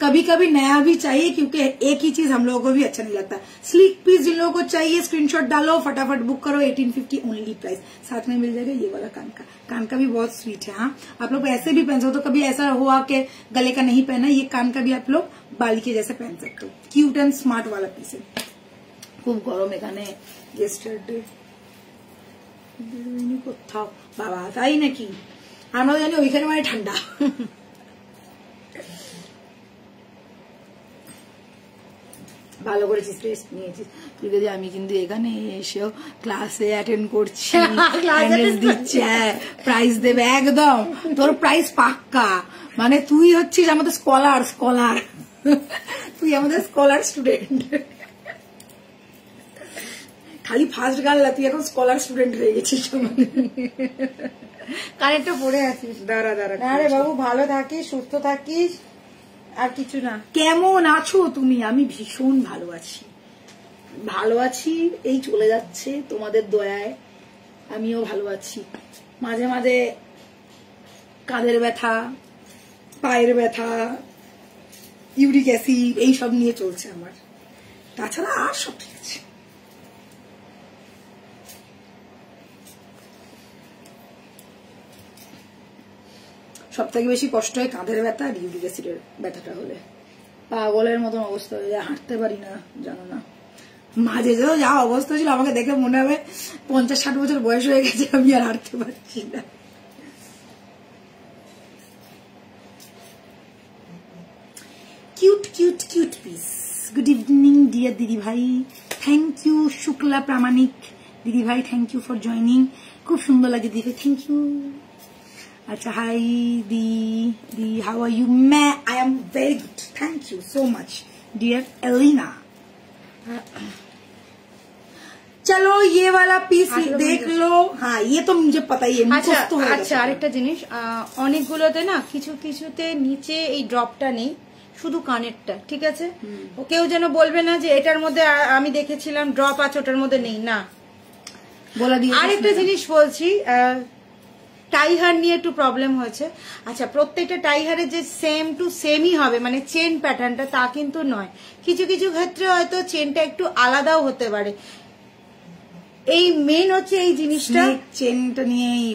कभी कभी नया भी चाहिए, क्योंकि एक ही चीज हम लोगों को भी अच्छा नहीं लगता। स्लीक पीस जिन लोगों को चाहिए स्क्रीनशॉट डालो, फटाफट बुक करो, 1850 ओनली प्राइस। साथ में मिल जाएगा ये वाला कान का भी बहुत स्वीट है। हाँ, आप लोग ऐसे भी पहन सकते हो, कभी ऐसा हुआ कि गले का नहीं पहना, ये कान का भी आप लोग बाली के जैसे पहन सकते हो। क्यूट एंड स्मार्ट वाला पीस है, खूब गरम এখানে yesterday কোথাও বাবা তাই নাকি, আমরা জানি ওইখানে মানে ঠান্ডা। ভালো করেছিস, রেস্ট নিয়েছিস তুই, যদি আমি কিন্তু এখানে এসেও ক্লাসে অ্যাটেন্ড করছি, দিচ্ছে, প্রাইজ দেবে একদম, তোর প্রাইজ পাক্কা, মানে তুই হচ্ছিস আমাদের স্কলার, তুই আমাদের স্কলার স্টুডেন্ট, খালি ফার্স্ট গার্ল না, তুই এখন স্কলার স্টুডেন্ট হয়ে গেছিস। কানেরটা পড়ে আছিস, দাঁড়া আরে বাবু, ভালো থাকিস, সুস্থ থাকিস, আর কিছু না। কেমন আছো তুমি? আমি ভীষণ ভালো আছি, এই চলে যাচ্ছে তোমাদের দয়ায়, আমিও ভালো আছি। মাঝে মাঝে কাঁধের ব্যথা, পায়ের ব্যথা, ইউরিক অ্যাসিড এইসব নিয়ে চলছে আমার, তাছাড়া আর সব ঠিক আছে। সব থেকে বেশি কষ্ট হয় কাঁধের ব্যথা আর ইউরিক অ্যাসিডের ব্যথাটা হলে, পাগলের মতন অবস্থা হয়ে যায়, হাঁটতে পারি না, জানো না। মাঝে যা অবস্থা ছিল, আমাকে দেখে মনে হবে 50-60 বছর বয়স হয়ে গেছে, আমি আর হাঁটতে পারছি না। Cute piece. Good evening dear दीदी भाई, थैंक यू शुक्ला प्रामाणिक दीदी भाई, थैंक यू फॉर जॉइनिंग, खूब सुंदर लगे दीदी भाई, थैंक यू। अच्छा, हाय दी हाउ आर यू? मैं I am very good, thank you so much dear Elina. चलो ये वाला पीस देख लो। हाँ, ये तो मुझे पता ही है। আচ্ছা আরেকটা জিনিস, অনেকগুলোতে না কিছুতে নিচে এই ড্রপটা নেই, শুধু কানেরটা, ঠিক আছে? কেউ যেন বলবে না যে এটার মধ্যে আমি দেখেছিলাম ড্রপ আছে, ওটার মধ্যে নেই, না বলা দিয়ে। আরেকটা জিনিস বলছি, টাই হার নিয়ে একটু প্রবলেম হয়েছে। আচ্ছা, প্রত্যেকটা টাই হারে যে সেম টু সেমই হবে, মানে চেন প্যাটার্নটা, তা কিন্তু নয়। কিছু ক্ষেত্রে হয়তো চেনটা একটু আলাদাও হতে পারে। এই মেন হচ্ছে এই জিনিসটা, চেনটা নিয়েই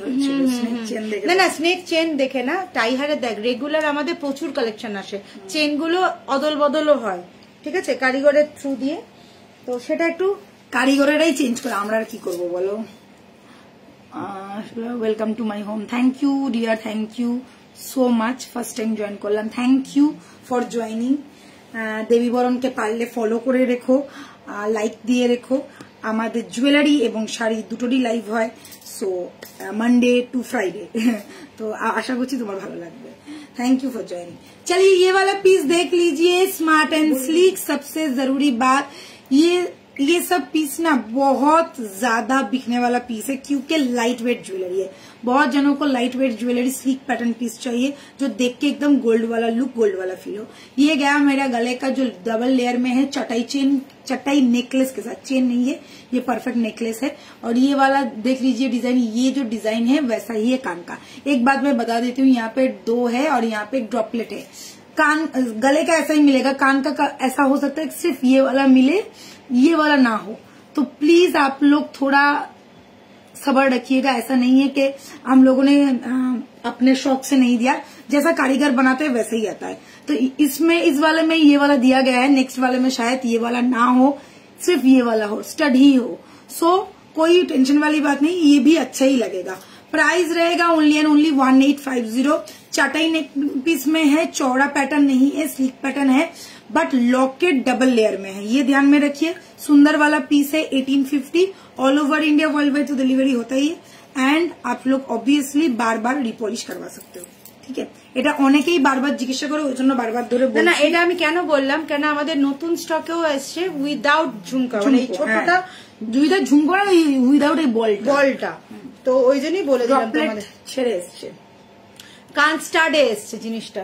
না স্নেক চেন দেখে না, টাই হারে দেখ রেগুলার আমাদের প্রচুর কালেকশন আসে, চেনগুলো অদল বদলও হয়, ঠিক আছে, কারিগরের থ্রু দিয়ে, তো সেটা একটু কারিগরেরাই চেঞ্জ করে, আমরা আর কি করবো বলো। Welcome to my home, thank you dear, thank you so much, first time join করলাম, থ্যাংক ইউ ফর জয়নিং। দেবী বরণকে পারলে ফলো করে রেখো, লাইক দিয়ে রেখো। আমাদের জুয়েলারি এবং শাড়ি দুটোরই লাইভ হয়, সো मंडे टू फ्राइडे, तो आशा करছি তোমার ভালো লাগবে। Thank you for joining. चलिए ये वाला पीस देख लीजिए, स्मार्ट एंड स्लीक। सबसे जरूरी बात, ये सब पीस ना बहुत ज्यादा बिकने वाला पीस है, क्योंकि लाइट वेट ज्वेलरी है। बहुत जनों को light weight jewellery sleek pattern piece चाहिए, जो देख के एकदम गोल्ड वाला लुक, गोल्ड वाला फील हो। ये गया मेरा गले का जो डबल लेयर में है, चटाई नेकलेस के साथ, चेन नहीं है, ये परफेक्ट नेकलेस है। और ये वाला देख लीजिए डिजाइन, ये जो डिजाइन है वैसा ही है कान का। एक बात मैं बता देती हूँ, यहाँ पे 2 है और यहाँ पे एक ड्रॉपलेट है। कान गले का ऐसा ही मिलेगा, कान का ऐसा हो सकता है सिर्फ ये वाला मिले, ये वाला ना हो, तो प्लीज आप लोग थोड़ा सब्र रखिएगा। ऐसा नहीं है कि हम लोगों ने अपने शौक से नहीं दिया, जैसा कारीगर बनाते हैं वैसे ही आता है। तो इसमें इस वाले में ये वाला दिया गया है, नेक्स्ट वाले में शायद ये वाला ना हो, सिर्फ ये वाला हो, स्टड ही हो। सो कोई टेंशन वाली बात नहीं, ये भी अच्छा ही लगेगा। प्राइस रहेगा ओनली एंड ओनली 1850। चाटाई नेक पीस में है, चौड़ा पैटर्न नहीं है, स्लीक पैटर्न है, बट लॉकेट डबल लेयर में है, ये ध्यान में रखिए। सुंदर वाला पीस है 1850। All over India world wide तो डिलीवरी होता ही है। एंड आप लोग ऑब्वियसली बार बार रिपॉलिश करवा सकते हो, ठीक है। এটা অনেকেই বারবার জিজ্ঞাসা করে, ওই জন্য বারবার ধরে বলছি। না এটা আমি কেন বললাম, কেন আমাদের নতুন স্টকেও এসছে উইদাউট ঝুমকা, মানে এই ছোটটা উইদাউট ঝুমকা, উইদাউট এই বলটা, তো ওই জন্যই বলে দিলাম তোমাদের। ছেড়ে এসছে, কান স্টাডে এসছে জিনিসটা।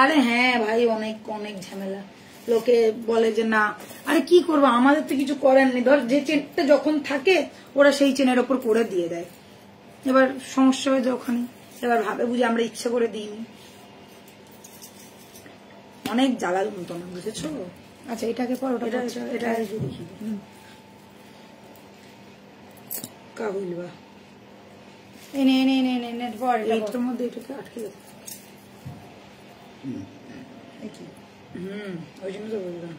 আরে হ্যাঁ ভাই, অনেক অনেক ঝামেলা। লোকে বলে যে না, আরে কি করবো, আমাদের তো কিছু করার নেই। ধর যে চেনটা যখন থাকে ওরা সেই চেনের ওপর করে দিয়ে দেয়, এবার সমস্যা হয়ে যায় ওখানে। এবার ভাবে বুঝে আমরা ইচ্ছা করে দিইনি, অনেক জ্বালা যন্ত্রণা, বুঝেছো। আচ্ছা এটাকে পর ওটা এটা দেখি কা বলবা, এনে এনে এনে এনে এনে পর এইটার মধ্যে এটাকে আটকে দেবে। ওই জন্য তো বললাম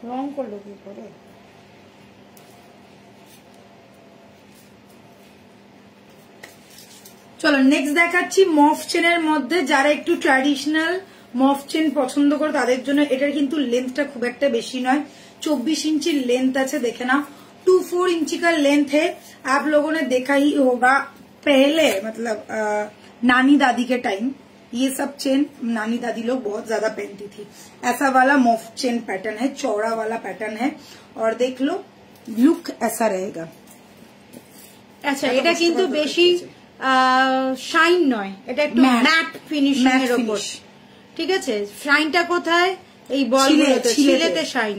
রং করলো কি করে। চলো নেক্সট দেখাচ্ছি মফ চেনের মধ্যে। যারা একটু ট্র্যাডিশনাল মফ চেন পছন্দ করে তাদের জন্য এটার কিন্তু লেন্থটা খুব একটা বেশি নয়, 24 इंची लेंथ আছে, देखे ना 2-4 इंची का लेंथ है। आप लोगों ने देखा ही होगा पहले, मतलब नानी दादी के टाइम ये सब चेन नानी दादी लोग बहुत ज्यादा पहनती थी। ऐसा वाला मॉफ चेन पैटर्न है, चौड़ा वाला पैटर्न है, और देख लो लुक ऐसा रहेगा। আচ্ছা এটা কিন্তু বেশি শাইন নয়, এটা একটু ম্যাট ফিনিশিং এর উপর, ঠিক আছে। শাইনটা কোথায়, এই বলগুলোতে, ছিলেতে শাইন,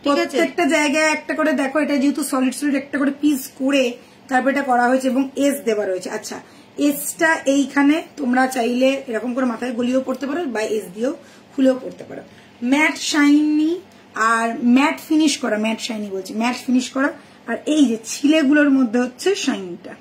ঠিক আছে। প্রত্যেকটা জায়গায় একটা করে দেখো, এটা যেহেতু সলিড সলিড একটা করে পিস করে তারপর এটা করা হয়েছে এবং এস দেওয়া রয়েছে। আচ্ছা এসটা এইখানে তোমরা চাইলে এরকম করে মাথায় গলিয়েও পড়তে পারো বা এস দিয়েও খুলেও পড়তে পারো। ম্যাট শাইনি আর ম্যাট ফিনিশ করা, ম্যাট শাইনি বলছি, ম্যাট ফিনিশ করা। আর এই যে ছিলেগুলোর মধ্যে হচ্ছে শাইনটা,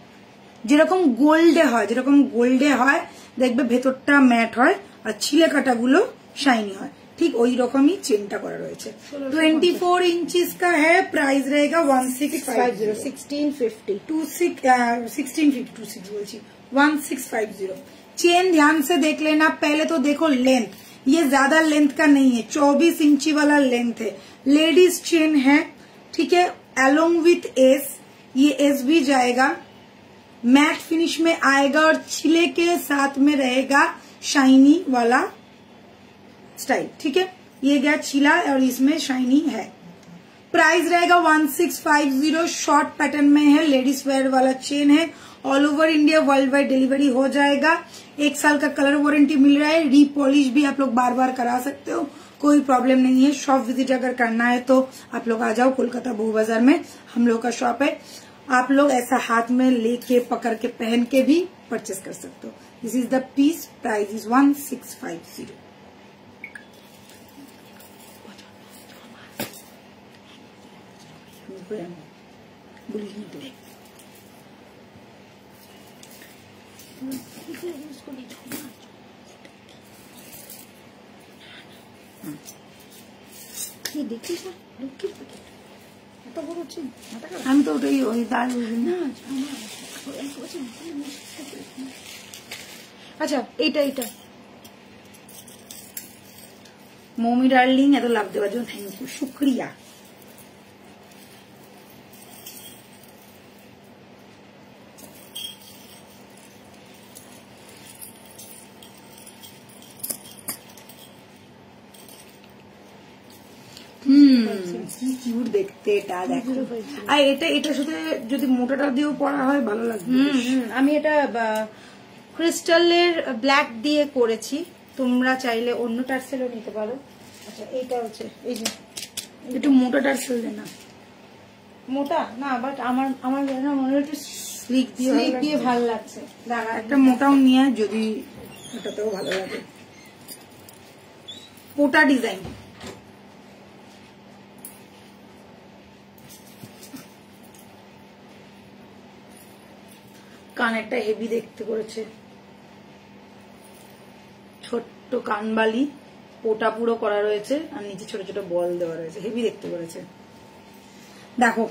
যেরকম গোল্ডে হয়, যেরকম গোল্ডে হয় দেখবে ভেতরটা ম্যাট হয় আর ছিলে কাটাগুলো শাইনি হয়, ठीक वही रकम ही चेनटा करा रही है। 24 इंचेस का है, प्राइस रहेगा 1650 चेन ध्यान से देख लेना। पहले तो देखो लेंथ, ये ज्यादा लेंथ का नहीं है, 24 इंची वाला लेंथ है, लेडीज चेन है, ठीक है। अलोंग विथ एस, ये एस भी जाएगा, मैट फिनिश में आएगा और छिले के साथ में रहेगा शाइनी वाला स्टाइल, ठीक है। ये गया छिला और इसमें शाइनी है। प्राइस रहेगा 1650, शॉर्ट पैटर्न में है, लेडीज वेयर वाला चेन है, all over India world wide delivery हो जाएगा। 1 साल का कलर वारंटी मिल रहा है, रीपॉलिश भी आप लोग बार बार करा सकते हो, कोई प्रॉब्लम नहीं है। शॉप विजिट अगर करना है तो आप लोग आ जाओ, कोलकाता बहु बाजार में हम लोग का शॉप है। आप लोग ऐसा हाथ में लेके पकड़ के पहन के भी परचेस कर सकते हो। This is the piece, price is 1650। আমি তো ওটাই ওই দাঁড় না। আচ্ছা এইটা এইটা মমি ডার্লিং এত লাভ দেওয়ার জন্য থ্যাংক ইউ, শুক্রিয়া। কিউট দেখতে এটা, দেখো। আর এটা এটার সাথে যদি মোটাটা দিয়েও পরা হয় ভালো লাগবে। আমি এটা ক্রিস্টালের ব্ল্যাক দিয়ে করেছি, তোমরা চাইলে অন্য টার্সেলও নিতে পারো। আচ্ছা এইটা হচ্ছে এই যে একটু মোটা টার্সেল দেনা, মোটা না, বাট আমার মনে হয় একটু স্লিক দিয়ে ভালো লাগছে। একটা মোটাও নিয়ে যদি ওটাতেও ভালো লাগে। পোটা ডিজাইন। কানেরটা হেভি দেখতে করেছে, ছোট্ট কানবালি, পোটা পুরো করা রয়েছে আর নিচে ছোট ছোট বল দেওয়া রয়েছে, হেভি দেখতে করেছে। देखो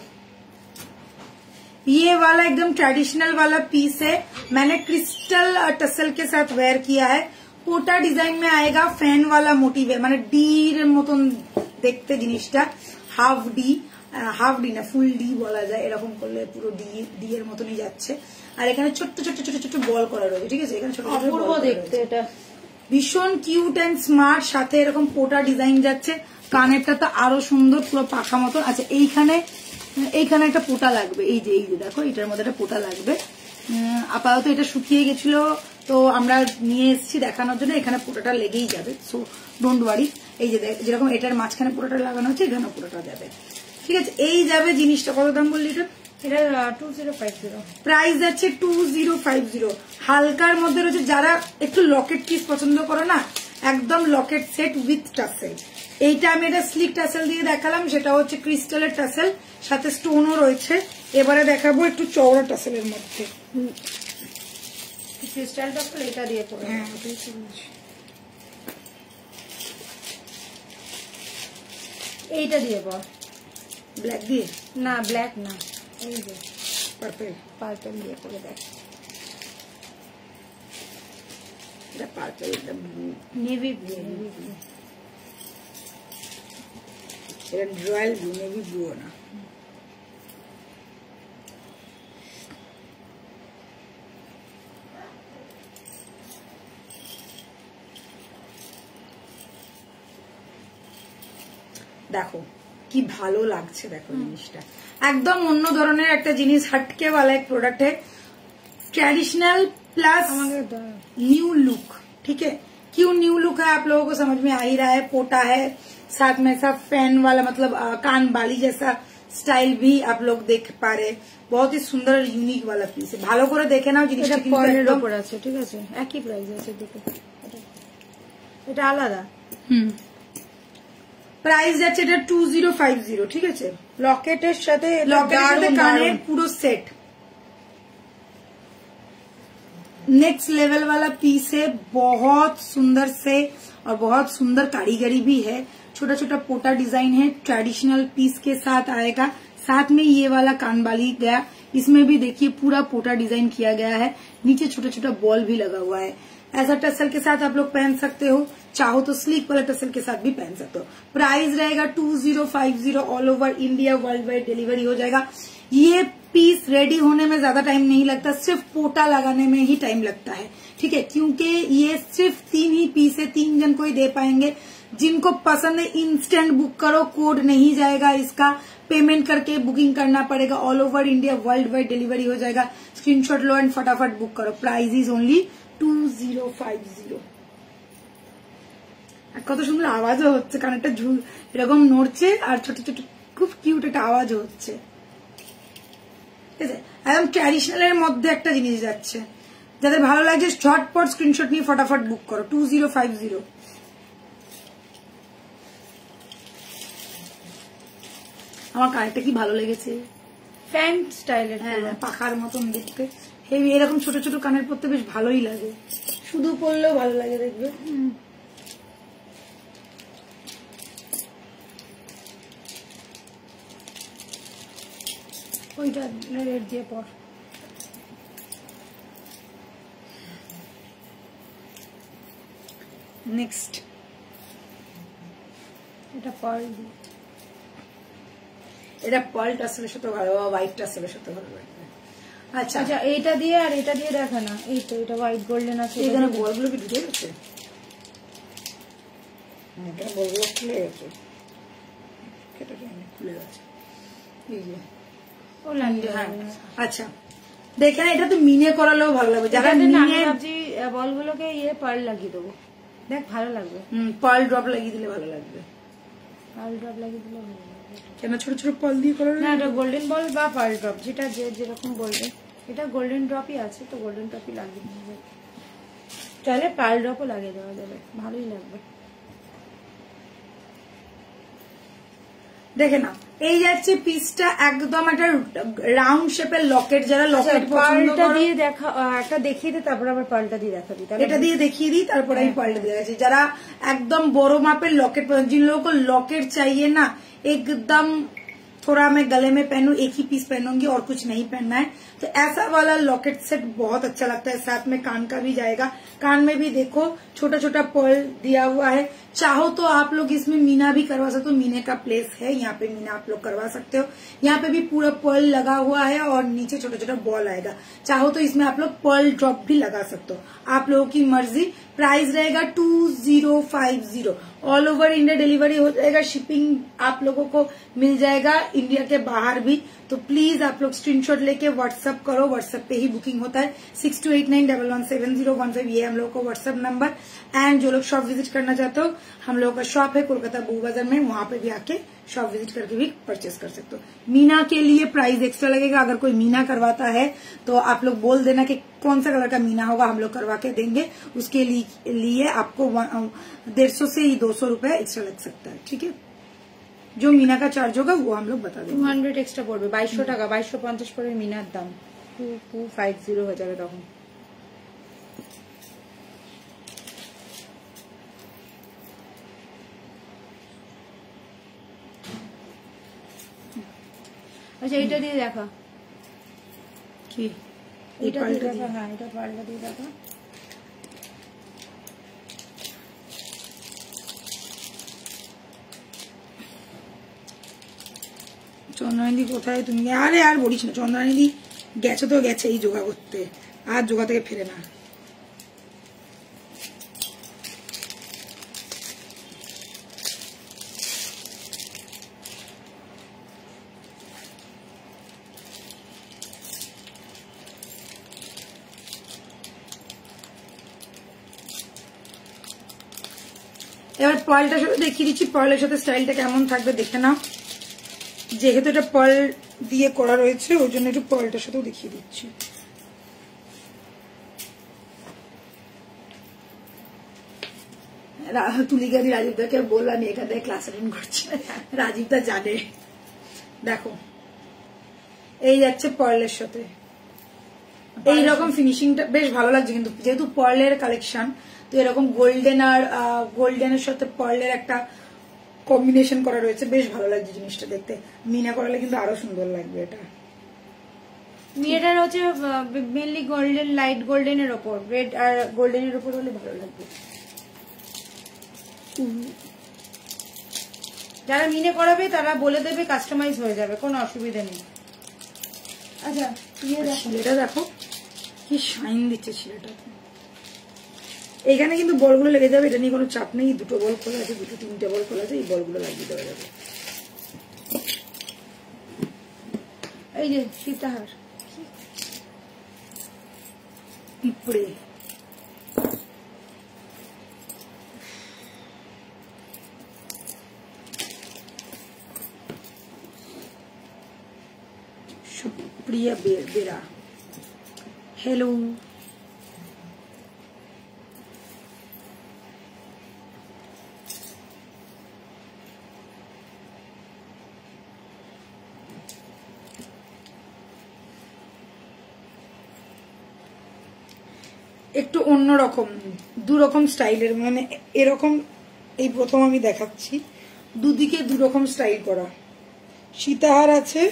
ये वाला एकदम ट्रेडिशनल वाला पीस है, मैंने क्रिस्टल टसल के साथ वेयर किया है। पोटा डिजाइन में आएगा, फैन वाला मोटिव है, माने डीर मतन देखते जिनिसटा, हाफ डी ना फुल डी বলা যায়, এরকম করলে পুরো ডি এর মতনই যাচ্ছে। আর এখানে ছোট ছোট ছোট ছোট বল করা রয়েছে, ঠিক আছে, এখানে ছোট ছোট অপূর্ব দেখতে, এটা ভীষণ কিউট এন্ড স্মার্ট, সাথে এরকম পোটা ডিজাইন যাচ্ছে। কানেরটা তো আরো সুন্দর, পুরো পাখা মতন। আচ্ছা এইখানে একটা পোটা লাগবে, এই যে দেখো এটার মধ্যে একটা পোটা লাগবে। আপাতত এটা শুকিয়ে গেছিল তো আমরা নিয়ে এসেছি দেখানোর জন্য, এখানে পোটাটা লেগেই যাবে, সো ডোন্ট ওয়ারি। এই যে যেরকম এটার মাঝখানে পোটাটা লাগানো হচ্ছে, এখানে পোটাটা যাবে, ঠিক আছে, এই যাবে। জিনিসটা কত দাম বললি এটা? এটা 2050, প্রাইস যাচ্ছে 2050। হালকার মধ্যে রয়েছে, যারা একটু লকেট পিস পছন্দ করো না, একদম লকেট সেট উইথ টাসেল। এইটা আমি এটা স্লিক টাসেল দিয়ে দেখালাম, সেটা হচ্ছে ক্রিস্টালের টাসেল, সাথে স্টোনও রয়েছে। এবারে দেখাবো একটু চওড়া টাসেলের মধ্যে। ক্রিস্টাল টাসেল এটা দিয়ে পড়ে, হ্যাঁ এইটা দিয়ে পড়। ব্ল্যাক দিয়ে না, ব্ল্যাক না, এই যে পার্পল দিয়ে পড়ে দেখ। এটা পার্পল, এটা ব্লু, নেভি ব্লু, এটা রয়্যাল ব্লু, নেভি ব্লু না। দেখো কি ভালো লাগছে, দেখো জিনিসটা একদम অন্য ধরনের একটা জিনিস, हटके वाला एक प्रोडक्ट है, ट्रेडिशनल प्लस न्यू लुक। ठीक है, क्यों न्यू लुक है आप लोगों को समझ में आ ही रहा है। पोटा है, साथ में ऐसा फैन वाला, मतलब कान बाली जैसा स्टाइल भी आप लोग देख पा रहे। बहुत ही सुंदर यूनिक वाला पीस है, ভালো করে দেখে নাও জিনিসটা। পরের উপর আছে, ঠিক আছে, একই প্রাইস আছে দুটো, এটা আলাদা। প্রাইস যাচ্ছে এটা 2050, ঠিক আছে। লকেটের সাথে কানের পুরো সেট, नेक्स्ट लेवल वाला पीस है, बहुत सुंदर से और बहुत सुंदर कारीगरी भी है। छोटा छोटा पोटा डिजाइन है, ट्रेडिशनल पीस के साथ आएगा। साथ में ये वाला कानबाली गया, इसमें भी देखिए पूरा पोटा डिजाइन किया गया है, नीचे छोटा छोटा बॉल भी लगा हुआ है। ऐसा टसल के साथ आप लोग पहन सकते हो, चाहो तो स्लीक वाला टसल के साथ भी पहन सकते हो। प्राइस रहेगा 2050, all over India world wide delivery हो जाएगा। ये पीस रेडी होने में ज्यादा टाइम नहीं लगता, सिर्फ पोटा लगाने में ही टाइम लगता है, ठीक है, क्योंकि ये सिर्फ 3 ही पीस है, 3 जन को ही दे पाएंगे। जिनको पसंद है इंस्टेंट बुक करो, कोड नहीं जाएगा इसका, पेमेंट करके बुकिंग करना पड़ेगा। All over India world wide delivery हो जाएगा। स्क्रीनशॉट लो एंड फटाफट बुक करो। Price is only 2050। কত সুন্দর আওয়াজও হচ্ছে, কানেরটা এরকম নড়ছে আর ছোট ছোট খুব কিউট একটা আওয়াজও হচ্ছে, ঠিক আছে। একদম ট্র্যাডিশনাল এর মধ্যে একটা জিনিস যাচ্ছে, যাদের ভালো লাগছে ঝটপট স্ক্রিনশট নিয়ে ফটাফট বুক করো। 2050। আমার কানেরটা কি ভালো লেগেছে, ফ্যান স্টাইলের, হ্যাঁ পাখার মতন দেখতে, হেভি। এরকম ছোট ছোট কানের পরতে বেশ ভালোই লাগে, শুধু পরলেও ভালো লাগে দেখবে। ওইটা রেড দিয়ে পর। নেক্সট এটা পার্ল দিয়ে, এটা পার্ল টাসেলের সাথে ভালো, হোয়াইট টাসেলের সাথে ভালো লাগবে। আচ্ছা আচ্ছা, এইটা দিয়ে আর এটা দিয়ে দেখা না, এই তো এটা হোয়াইট গোল্ডেন আছে। এখানে বলগুলো কি ঢুকে গেছে? এখানে বলগুলো খুলে গেছে, খুলে গেছে, এই যে। আচ্ছা দেখেন, এটা তো মিনে করালেও ভালো লাগবে, যারা ভাবছি বলগুলোকে ইয়ে পার্ল লাগিয়ে দেবো, দেখ ভালো লাগবে। পার্ল ড্রপ লাগিয়ে দিলে ভালো লাগবে, পার্ল ড্রপ লাগিয়ে দিলে ভালো লাগবে। কেন ছোট ছোট পার্ল দিয়ে করা না, এটা গোল্ডেন বল বা পার্ল ড্রপ, যেটা যেরকম বলবে। এটা গোল্ডেন ড্রপই আছে তো, গোল্ডেন ড্রপই লাগিয়ে দেবে, তাহলে পার্ল ড্রপও লাগিয়ে দেওয়া যাবে, ভালোই লাগবে। দেখে না, এই যাচ্ছে পিসটা একদম একটা রাউন্ড শেপের লকেট, যারা লকেট পছন্দ করে দিয়ে দেখা একটা দেখিয়ে দিই, তারপর আবার পাল্টা দিয়ে দেখাবি। এটা দিয়ে দেখিয়ে দিই, তারপর আমি পাল্টা দিয়ে দেখাচ্ছি। যারা একদম বড় মাপের लॉकेट पसंद, जिन लोगों को लॉकेट चाहिए ना एकदम थोड़ा मैं गले में पहनूं, एक ही पीस पहनूंगी और कुछ नहीं पहनना है, तो ऐसा वाला लॉकेट सेट बहुत अच्छा लगता है। साथ में कान का भी जाएगा, कान में भी देखो छोटा छोटा पर्ल दिया हुआ है। चाहो तो आप लोग इसमें मीना भी करवा सकते हो, मीने का प्लेस है यहाँ पे, मीना आप लोग करवा सकते हो। यहाँ पे भी पूरा पर्ल लगा हुआ है और नीचे छोटा छोटा बॉल आएगा। चाहो तो इसमें आप लोग पर्ल ड्रॉप भी लगा सकते हो, आप लोगों की मर्जी। प्राइस रहेगा 2050, ऑल ओवर इंडिया डिलीवरी हो जाएगा, शिपिंग आप लोगों को मिल जाएगा इंडिया के बाहर भी। तो प्लीज आप लोग स्क्रीनशॉट लेके व्हाट्सएप करो, व्हाट्सएप पे ही बुकिंग होता है। 6289117015 ये हम लोग को व्हाट्सएप नंबर। एंड जो लोग शॉप विजिट करना चाहते हो, हम लोगों का शॉप है कोलकाता बू बाजार में, वहां पे भी आके शॉप विजिट करके भी परचेस कर सकते हो। मीना के लिए प्राइस एक्स्ट्रा लगेगा, अगर कोई मीना करवाता है तो आप लोग बोल देना कि कौन सा कलर का मीना होगा, हम लोग करवा के देंगे। उसके लिए आपको 150 से 200 रुपए एक्स्ट्रा लग सकता है, ठीक है। जो मीना का चार्ज होगा वो हम लोग बता देंगे। 200 एक्स्ट्रा पड़বে, 2200 টাকা, 2250 পড়বে মিনার দাম, 2250 হয়ে যাবে তখন। আচ্ছা এটা দিয়ে দেখা, কি এটা দিয়ে দেখা, হ্যাঁ এটা পাল্টা দিয়ে দেখা। চন্দ্রানীদি কোথায় তুমি? আরে আর বলিস না, চন্দ্রানীদি গেছে তো গেছে এই যোগা করতে, আর যোগা থেকে ফেরে না। এবার পার্লটার সাথে দেখিয়ে দিচ্ছি, পার্লের সাথে স্টাইলটা কেমন থাকবে দেখে নাও। যেহেতু এটা পার্ল দিয়ে করা রয়েছে ওই জন্য একটু পার্লটার সাথেও দেখিয়ে দিচ্ছি। তুলিকাদি রাজীবদাকে বললাম এখানে ক্লাস অ্যাটেন্ড করছে, রাজীবদা জানে। দেখো এই যাচ্ছে পার্লের সাথে, এইরকম ফিনিশিংটা বেশ ভালো লাগছে। কিন্তু যেহেতু পার্লের কালেকশন, তো এরকম গোল্ডেন আর গোল্ডেনের সাথে পার্লের একটা কম্বিনেশন করা রয়েছে, বেশ ভালো লাগছে জিনিসটা দেখতে। মিনা করালে কিন্তু আরো সুন্দর লাগবে। এটা মেয়েটার হচ্ছে মেনলি গোল্ডেন, লাইট গোল্ডেনের ওপর, রেড আর গোল্ডেনের ওপর হলে ভালো লাগবে। যারা মিনে করাবে তারা বলে দেবে, কাস্টমাইজ হয়ে যাবে, কোনো অসুবিধা নেই। আচ্ছা শিলেটা দেখো কি শাইন দিচ্ছে শিলেটাতে। এখানে কিন্তু বলগুলো লেগে যাবে, এটা নিয়ে কোনো চাপ নেই। দুটো বল খোলা আছে, দুটো তিনটে বল খোলা আছে, এই বলগুলো লাগিয়ে দেওয়া যাবে। এই যে সীতাহার পিঁপড়ে, সুপ্রিয়া বেরা, হ্যালো। একটু অন্যরকম, দুরকম স্টাইলের, মানে এরকম এই প্রথম আমি দেখাচ্ছি, দুদিকে দুরকম স্টাইল করা সীতাহার আছে,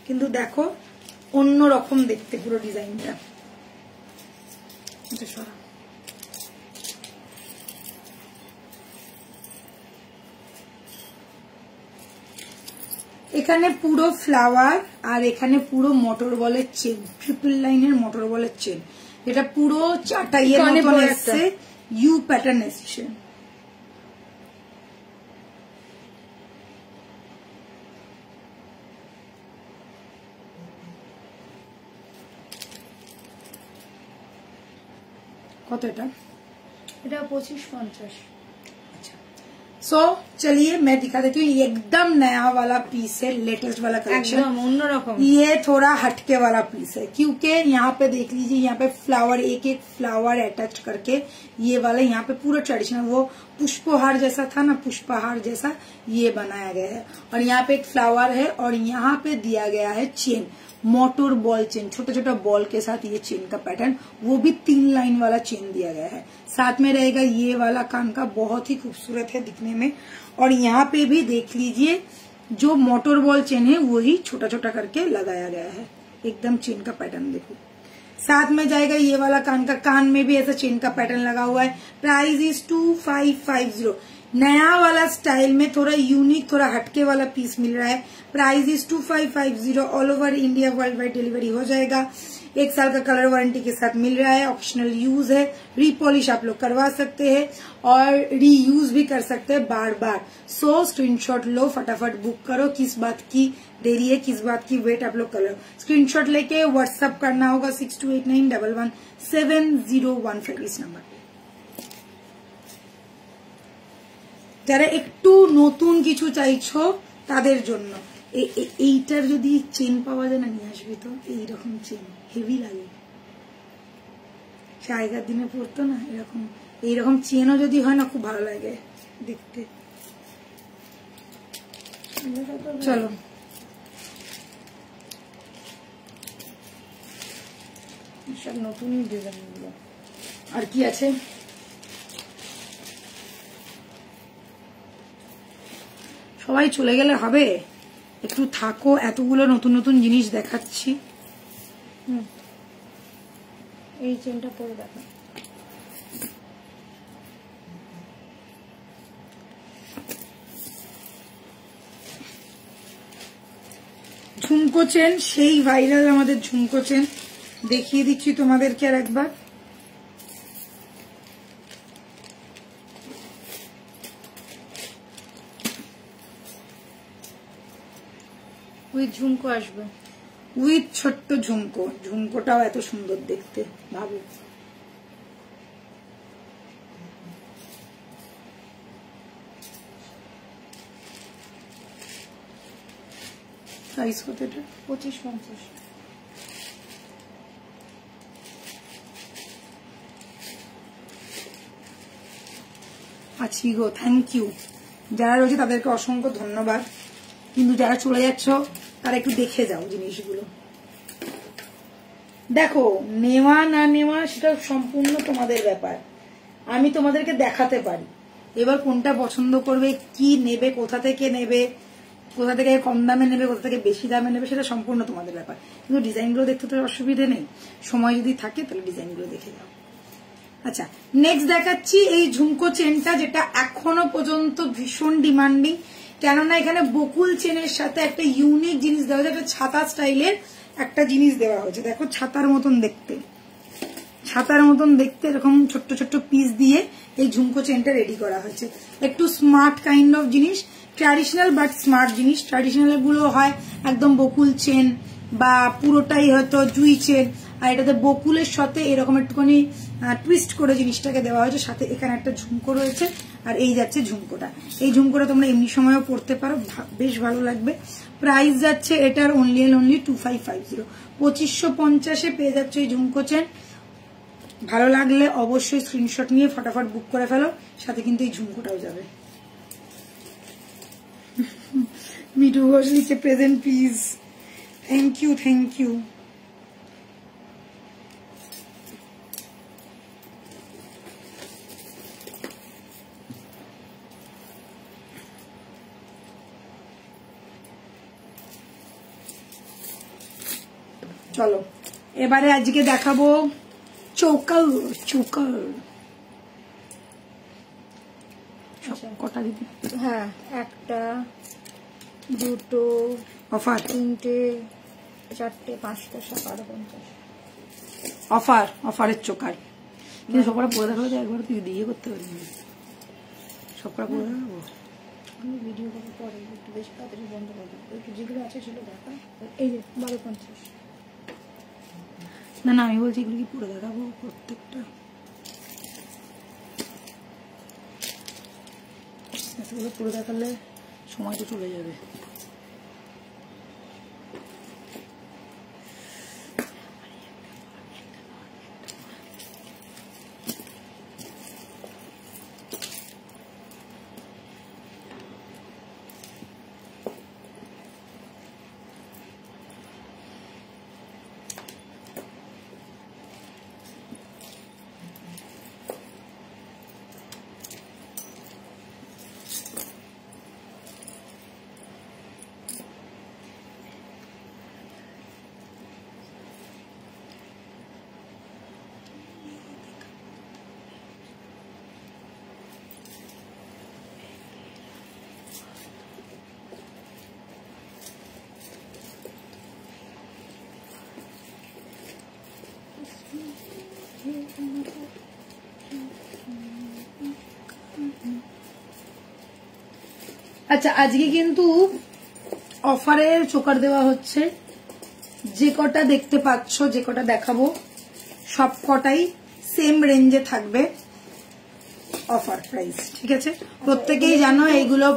কিন্তু দেখো অন্যরকম দেখতে পুরো ডিজাইনটা। এখানে পুরো ফ্লাওয়ার আর এখানে পুরো মোটর বলের চেন, ট্রিপল লাইনের মোটর বলের চেন, এটা পুরো চাটাইয়ের মতন এসছে, ইউ প্যাটার্ন এসছে। কত এটা? এটা 2550। আচ্ছা, सो चलिए मैं दिखा देती हूँ, एकदम नया वाला पीस है, लेटेस्ट वाला कलेक्शन। ये थोड़ा हटके वाला पीस है क्योंकि यहाँ पे देख लीजिए, यहाँ पे फ्लावर, एक एक फ्लावर अटैच करके ये वाला यहाँ पे पूरा ट्रेडिशनल, वो पुष्पहार जैसा था ना, पुष्पहार जैसा ये बनाया गया है। और यहाँ पे एक फ्लावर है और यहाँ पे दिया गया है चेन, मोटर बॉल चेन, छोटा छोटा बॉल के साथ ये चेन का पैटर्न, वो भी 3 लाइन वाला चेन दिया गया है। साथ में रहेगा ये वाला कान का, बहुत ही खूबसूरत है दिखने में। और यहाँ पे भी देख लीजिए जो मोटर बॉल चेन है वही छोटा छोटा करके लगाया गया है, एकदम चेन का पैटर्न देखो। साथ में जाएगा ये वाला कान का, कान में भी ऐसा चेन का पैटर्न लगा हुआ है। Price is 2550। नया वाला स्टाइल में थोड़ा यूनिक, थोड़ा हटके वाला पीस मिल रहा है। Price is 2550। All over India world wide delivery हो जाएगा। 1 साल का कलर वारंटी के साथ मिल रहा है। ऑप्शनल यूज है, रीपॉलिश आप लोग करवा सकते हैं और रीयूज भी कर सकते हैं बार बार। सो स्क्रीनशॉट लो, फटाफट बुक करो। किस बात की देरी है, किस बात की वेट आप लोग कर लो। स्क्रीनशॉट लेके व्हाट्सएप करना होगा 6289117015 इस नंबर। যারা একটু নতুন কিছু চাইছো তাদের জন্য এইটার যদি চেন পাওয়া যায় না, নিয়ে আসবি তো। এইরকম চেন হেভি লাগে, আগেকার দিনে পড়তো না এরকম, এইরকম চেনও যদি হয় না খুব ভালো লাগে দেখতে। চলো সব নতুন ডিজাইন গুলো। আর কি আছে, সবাই চলে গেলে হবে, একটু থাকো, এতগুলো নতুন নতুন জিনিস দেখাচ্ছি। এই চেনটা পরে দেখো, ঝুমকো চেন, সেই ভাইরাল আমাদের ঝুমকো চেন দেখিয়ে দিচ্ছি তোমাদেরকে আর একবার। উইথ ঝুমকো আসবে, উইথ ছোট্ট ঝুমকো। ঝুমকোটাও এত সুন্দর দেখতে, ভাবো। সাইজ কত এটা? 2550। আছি গো, থ্যাংক ইউ। যারা রয়েছে তাদেরকে অসংখ্য ধন্যবাদ, কিন্তু যারা চলে যাচ্ছ তারা একটু দেখে যাও জিনিসগুলো। দেখো, নেওয়া না নেওয়া সেটা সম্পূর্ণ তোমাদের ব্যাপার। আমি তোমাদেরকে দেখাতে পারি, এবার কোনটা পছন্দ করবে, কি নেবে, কোথা থেকে নেবে, কোথা থেকে কম দামে নেবে, কোথা থেকে বেশি দামে নেবে, সেটা সম্পূর্ণ তোমাদের ব্যাপার। কিন্তু ডিজাইনগুলো দেখতে তো অসুবিধে নেই, সময় যদি থাকে তাহলে ডিজাইনগুলো দেখে যাও। আচ্ছা, নেক্সট দেখাচ্ছি এই ঝুমকো চেনটা, যেটা এখনো পর্যন্ত ভীষণ ডিমান্ডিং। কেননা এখানে বকুল চেনের সাথে একটা ইউনিক জিনিস দেওয়া হয়েছে, একটা ছাতা স্টাইলের একটা জিনিস দেওয়া হয়েছে। দেখো, ছাতার মতন দেখতে, ছাতার মতন দেখতে এরকম ছোট্ট ছোট্ট পিস দিয়ে এই ঝুমকো চেনটা রেডি করা হয়েছে। একটু স্মার্ট কাইন্ড অফ জিনিস, ট্র্যাডিশনাল বাট স্মার্ট জিনিস। ট্র্যাডিশনাল গুলো হয় একদম বকুল চেন বা পুরোটাই হয়তো জুই চেন, আর এটাতে বকুলের সাথে এরকম একটুখানি টুইস্ট করে জিনিসটাকে দেওয়া হয়েছে। সাথে এখানে একটা ঝুমকো রয়েছে, আর এই যাচ্ছে ঝুমকোটা। এই ঝুমকোটা তোমরা এমনি সময়ও পড়তে পারো, বেশ ভালো লাগবে। প্রাইস যাচ্ছে এটার অনলি এন্ড অনলি 2550। 2550 পেয়ে যাচ্ছে এই ঝুমকো চেন। ভালো লাগলে অবশ্যই স্ক্রিনশট নিয়ে ফটাফট বুক করে ফেলো, সাথে কিন্তু এই ঝুমকোটাও যাবে। মিঠু ঘোষ লিখছে present please. Thank you, thank you. চলো এবারে আজকে দেখাবো চৌকার। চৌকার কটা দিবি? হ্যাঁ, একটা, দুটো, অফার, 3টে, 4টে, 5টা, 7, 8, 50। অফার, অফারের চোকার। কিন্তু সবকটা পরে দেখাবো, একবার তুই দিয়ে করতে পারবি না। সবকটা পরে দেখাবো, আমি ভিডিও করার পরে একটু বেশি তাড়াতাড়ি বন্ধ করবো। একটু যেগুলো আছে সেগুলো দেখা। এই যে 1250। না না, আমি বলছি এগুলো কি পরে দেখাবো প্রত্যেকটা? আস্তে করে পুরো দেখালে সময়টা চলে যাবে। আচ্ছা, আজকে কিন্তু অফারের চোকার দেওয়া হচ্ছে। যে কটা দেখতে পাচ্ছ, যে কটা দেখাবো সব কটাই সেম রেঞ্জে থাকবে অফার প্রাইস, ঠিক আছে? প্রত্যেকেই জানো এইগুলো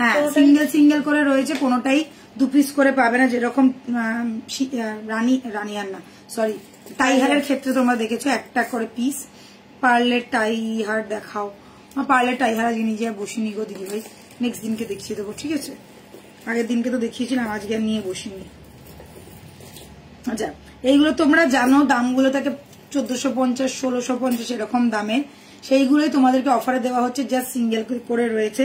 হ্যাঁ সিঙ্গেল সিঙ্গেল করে রয়েছে, কোনোটাই 2 পিস করে পাবে না। যেরকম রানিয়ার না সরি টাই হারের ক্ষেত্রে তোমরা দেখেছো একটা করে পিস। পার্লের টাই হার দেখাও। পার্লের টাই হার আজকে নিজে বসিনি গো দিদি ভাই, নেক্সট দিনকে দেখিয়ে দেবো, ঠিক আছে? আগের দিনকে তো দেখিয়েছিলাম, আজকে আর নিয়ে বসিনি। আচ্ছা, এইগুলো তোমরা জানো দামগুলো থাকে 1450, 1650 এরকম দামে। সেইগুলোই তোমাদেরকে অফারে দেওয়া হচ্ছে, জাস্ট সিঙ্গেল করে রয়েছে।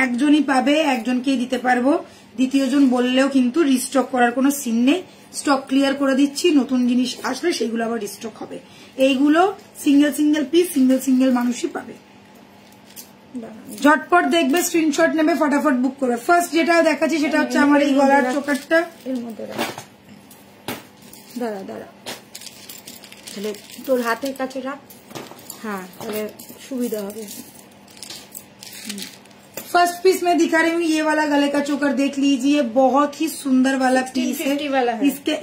একজনই পাবে, একজনকেই দিতে পারবো। দ্বিতীয়জন বললেও কিন্তু রিস্টক করার কোনো সিন নেই। স্টক ক্লিয়ার করে দিচ্ছি, নতুন জিনিস আসলে সেইগুলো আবার রিস্টক হবে। এইগুলো single single piece, single single মানুষই পাবে। ঝটপট দেখবে, স্ক্রিনশট নেবে, ফটাফট বুক করবে। ফার্স্ট যেটা দেখাচ্ছি সেটা হচ্ছে আমার এই গলার চোকারটা। এর মধ্যে দাঁড়া দাঁড়া, তাহলে তোর হাতের কাছে রাখ, हाँ তাহলে সুবিধা হবে। फर्स्ट पीस में दिखा रही हूँ, ये वाला गले का चोकर देख लीजिए, बहुत ही सुंदर वाला पीस है।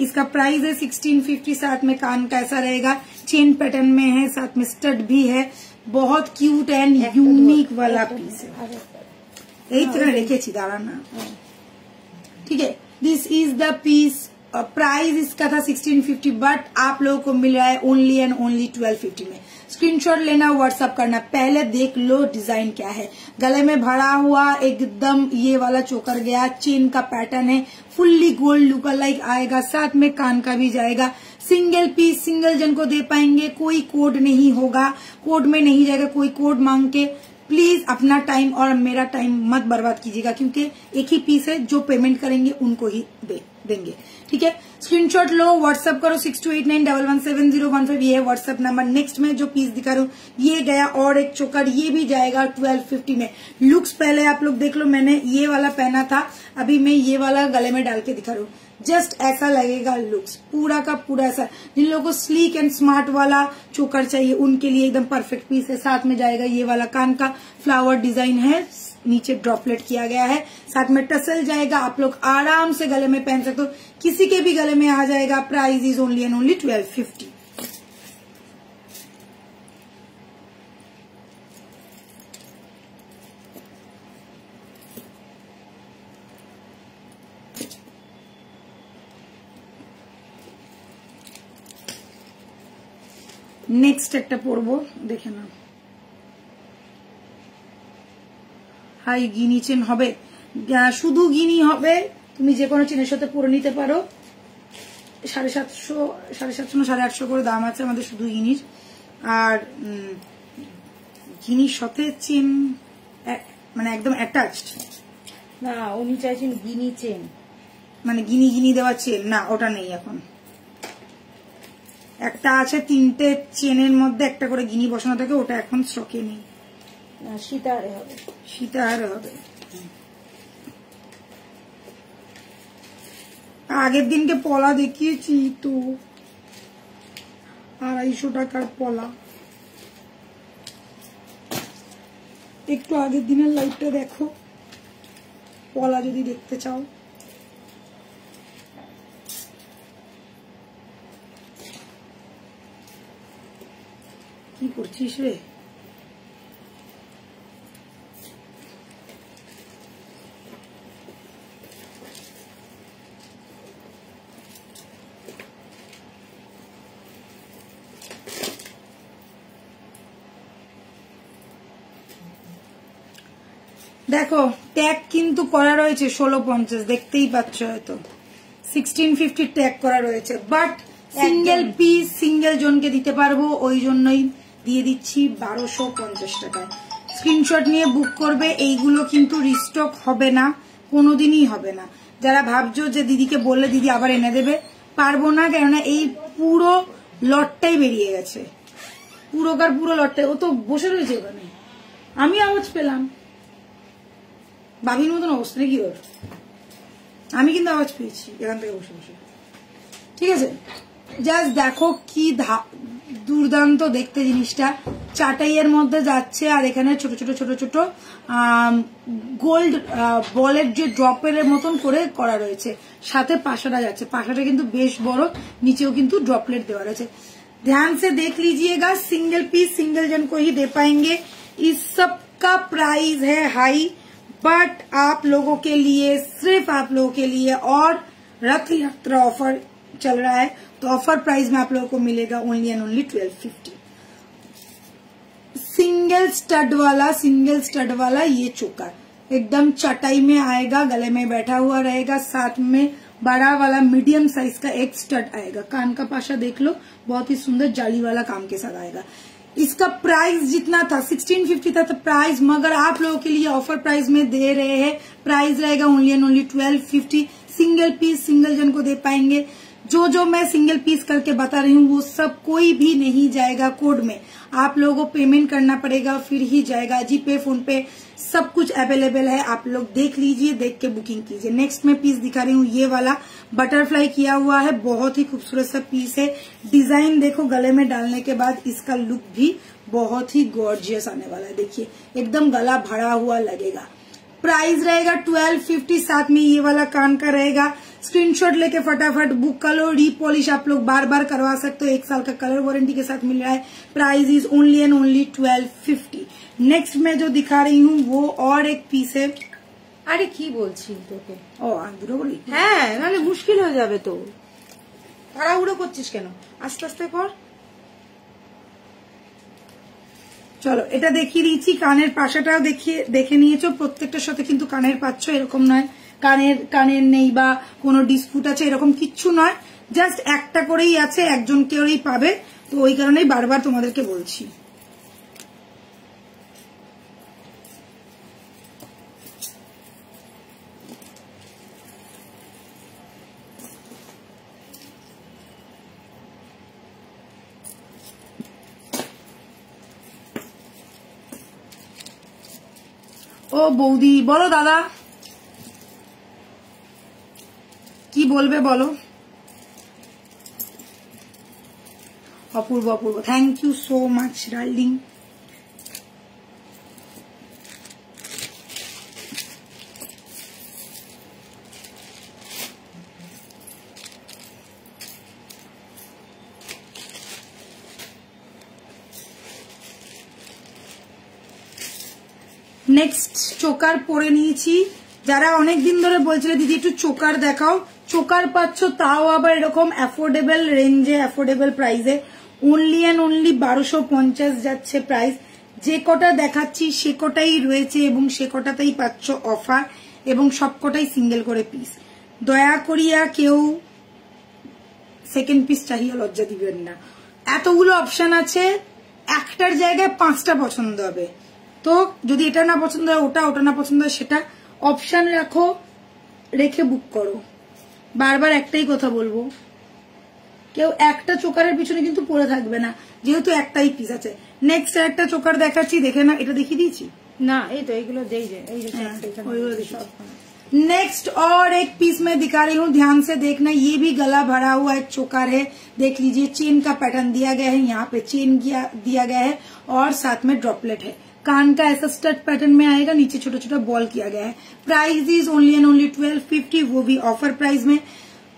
इसका प्राइस है 1650। साथ में कान का ऐसा रहेगा, चेन पैटर्न में है, साथ में स्टड भी है। बहुत क्यूट एंड यूनिक वाला पीस है। यही तरह रेखे दाड़ा ना, ठीक है। This is the piece. Price इसका था 1650, बट आप लोगों को मिल रहा है ओनली एंड ओनली 1250 में। स्क्रीनशॉट लेना, व्हाट्सएप करना। पहले देख लो डिजाइन क्या है। गले में भरा हुआ एकदम ये वाला चोकर गया, चेन का पैटर्न है, फुल्ली गोल्ड लुक लाइक आएगा, साथ में कान का भी जाएगा। सिंगल पीस सिंगल जन को दे पाएंगे, कोई कोड नहीं होगा, कोड में नहीं जाएगा। कोई कोड मांग के प्लीज अपना टाइम और मेरा टाइम मत बर्बाद कीजिएगा, क्योंकि एक ही पीस है, जो पेमेंट करेंगे उनको ही देंगे, ठीक है। स्क्रीनशॉट लो, व्हाट्सएप करो 6289117015, ये है व्हाट्सएप नंबर। नेक्स्ट में जो पीस दिखा रहा हूँ ये गया, और एक चोकर ये भी जाएगा 1250 में। लुक्स पहले आप लोग देख लो, मैंने ये वाला पहना था, अभी मैं ये वाला गले में डाल के दिखा रहा हूँ। जस्ट ऐसा लगेगा लुक्स, पूरा का पूरा ऐसा। जिन लोगों को स्लीक एंड स्मार्ट वाला चोकर चाहिए उनके लिए एकदम परफेक्ट पीस है। साथ में जाएगा ये वाला कान का फ्लावर डिजाइन है, नीचे ड्रॉपलेट किया गया है, साथ में टसल जाएगा। आप लोग आराम से गले में पहन सकते हो, किसी के भी गले में आ जाएगा। Price is only and only 1250। Next একটা পরবো, দেখে নাও। হাই গিনি চেন হবে, শুধু গিনি হবে, তুমি যে কোনো চেনের সাথে পরে নিতে পারো। 750 না 850 করে দাম আছে আমাদের শুধু গিনির। আর গিনির সাথে চেন মানে একদম অ্যাটাচড না, উনি চাইছেন গিনি চেন, মানে গিনি গিনি দেওয়া চেন না, ওটা নেই এখন। একটা আছে 3টে চেনের মধ্যে একটা করে গিনি বসানো থাকে, ওটা এখন স্টকে নেই। সীতাহারে হবে, সীতাহারে হবে। আগের দিনকে পলা দেখিয়েছি তো, 250 টাকার পলা। একটু আগের দিনের লাইভটা দেখো, পলা যদি দেখতে চাও। কি করছিস রে? দেখো ট্যাগ কিন্তু করা রয়েছে 1650, দেখতেই পাচ্ছ হয়তো 1650 ট্যাগ করা রয়েছে, বাট সিঙ্গেল পিস সিঙ্গেল জনকে দিতে পারবো, ওই জন্যই দিয়ে দিচ্ছি 1250 টাকায়। স্ক্রিনশট নিয়ে বুক করবে। এইগুলো কিন্তু রিস্টক হবে না, কোনোদিনই হবে না। যারা ভাবছো যে দিদিকে বললে দিদি আবার এনে দেবে, পারবো না, কেননা এই পুরো লটটাই বেরিয়ে গেছে, পুরোকার পুরো লটটাই। ও তো বসে রয়েছে ওখানে, আমি আওয়াজ পেলাম, বাবির মতন অবস্থা নাকি ওর, আমি কিন্তু আওয়াজ পেয়েছি এখান থেকে বসে বসে। ঠিক আছে, জাস্ট দেখো কি দুর্দান্ত দেখতে জিনিসটা, চাটাইয়ের মধ্যে যাচ্ছে, আর এখানে ছোট ছোট ছোট ছোট গোল্ড বলের যে ড্রপের মতন করে করা রয়েছে, সাথে পাশাটা যাচ্ছে, পাশাটা কিন্তু বেশ বড়, নিচেও কিন্তু ড্রপলেট देवा रहे। ध्यान से देख लीजिएगा, सिंगल पीस सिंगल जन को ही दे पाएंगे। इस सब का प्राइस है हाई, बट आप लोगों के लिए, सिर्फ आप लोगों के लिए, और रथ यात्रा ऑफर चल रहा है, तो ऑफर प्राइस में आप लोगों को मिलेगा only and only 1250। Single stud वाला ये चोकर एकदम चटाई में आएगा, गले में बैठा हुआ रहेगा, साथ में बड़ा वाला मीडियम साइज का एक स्टड आएगा। कान का पाशा देख लो, बहुत ही सुंदर जाली वाला काम के साथ आएगा। इसका प्राइस जितना था 1650 था तो प्राइस, मगर आप लोगों के लिए ऑफर प्राइस में दे रहे हैं, प्राइस रहेगा only and only 1250। Single piece single जन को दे पाएंगे। जो मैं सिंगल पीस करके बता रही हूँ वो सब कोई भी नहीं जाएगा कोड में, आप लोगों को पेमेंट करना पड़ेगा फिर ही जाएगा। जी पे, फोन पे सब कुछ अवेलेबल है, आप लोग देख लीजिए, देख के बुकिंग कीजिए। नेक्स्ट मैं पीस दिखा रही हूँ, ये वाला बटरफ्लाई किया हुआ है, बहुत ही खूबसूरत सा पीस है। डिजाइन देखो, गले में डालने के बाद इसका लुक भी बहुत ही गॉर्जियस आने वाला है। देखिए एकदम गला भरा हुआ लगेगा। प्राइस रहेगा 1250, साथ में ये वाला कान का रहेगा। स्क्रीनशॉट लेके फटाफट बुक कर लो। रीपॉलिश आप लोग बार बार करवा सकते हो, 1 साल का कलर वारंटी के साथ मिल रहा है। Price is only and only 1250। Next मैं जो दिखा रही हूँ वो और एक पीस है। আরে কি বলছি তোকে, ও আন্দুরো বলি, হ্যাঁ নাহলে মুশকিল হয়ে যাবে। তো তাড়াহুড়ো করছিস কেন, আস্তে আস্তে কর। চলো এটা দেখিয়ে দিচ্ছি। কানের পাশাটাও দেখে নিয়েছো, প্রত্যেকটার সাথে কিন্তু কানের পাচ্ছ, এরকম নয় কানের নেই বা কোনো ডিসপুট আছে এরকম কিচ্ছু নয়, জাস্ট একটা করেই আছে, একজন কেউই পাবে, তো ওই কারণেই বারবার তোমাদেরকে বলছি। ও বৌদি বলো, দাদা কি বলবে বলো। অপূর্ব অপূর্ব, thank you so much darling. Next choker পরে নিয়েছি। যারা অনেকদিন ধরে বলছিলে দিদি একটু চোকার দেখাও, চোকার পাচ্ছ, তাও আবার এরকম অ্যাফোর্ডেবল রেঞ্জে, অ্যাফোর্ডেবল প্রাইসে। ओनली एंड ओनली 1250 যাচ্ছে প্রাইস। যে কটা দেখাচ্ছি সে কটাই রয়েছে এবং সে কটাতেই পাচ্ছ অফার এবং সবকটাই সিঙ্গেল করে পিস। দয়া করিয়া কেউ সেকেন্ড পিস চাহিয়ে লজ্জা দিবেন না। এতগুলো অপশন আছে, একটার জায়গায় 5টা পছন্দ হবে। তো যদি এটা না পছন্দ হয় ওটা, ওটা না পছন্দ হয় সেটা, অপশন রাখো, রেখে বুক করো। বারবার একটাই কথা বলবো, কেউ একটা চোকারের পিছনে কিন্তু পড়ে থাকবে না, যেহেতु একটাই পিস আছে। নেক্সট একটা চোকার দেখাচ্ছি, দেখে না, এটা দেখিয়ে দিয়েছি না, এই তো এইগুলো দেই যে এই যে नेक्स्ट और एक पीस में दिखा रही हूँ, ध्यान से देखना। ये भी गला भरा हुआ एक चोकर है, देख लीजिए चेन का पैटर्न दिया गया है, यहाँ पे चेन दिया गया है और साथ में ड्रॉपलेट है। कान का ऐसा स्टड पैटर्न में आएगा, नीचे छोटा छोटा बॉल किया गया है। Price is only and only 1250, वो भी ऑफर प्राइस में।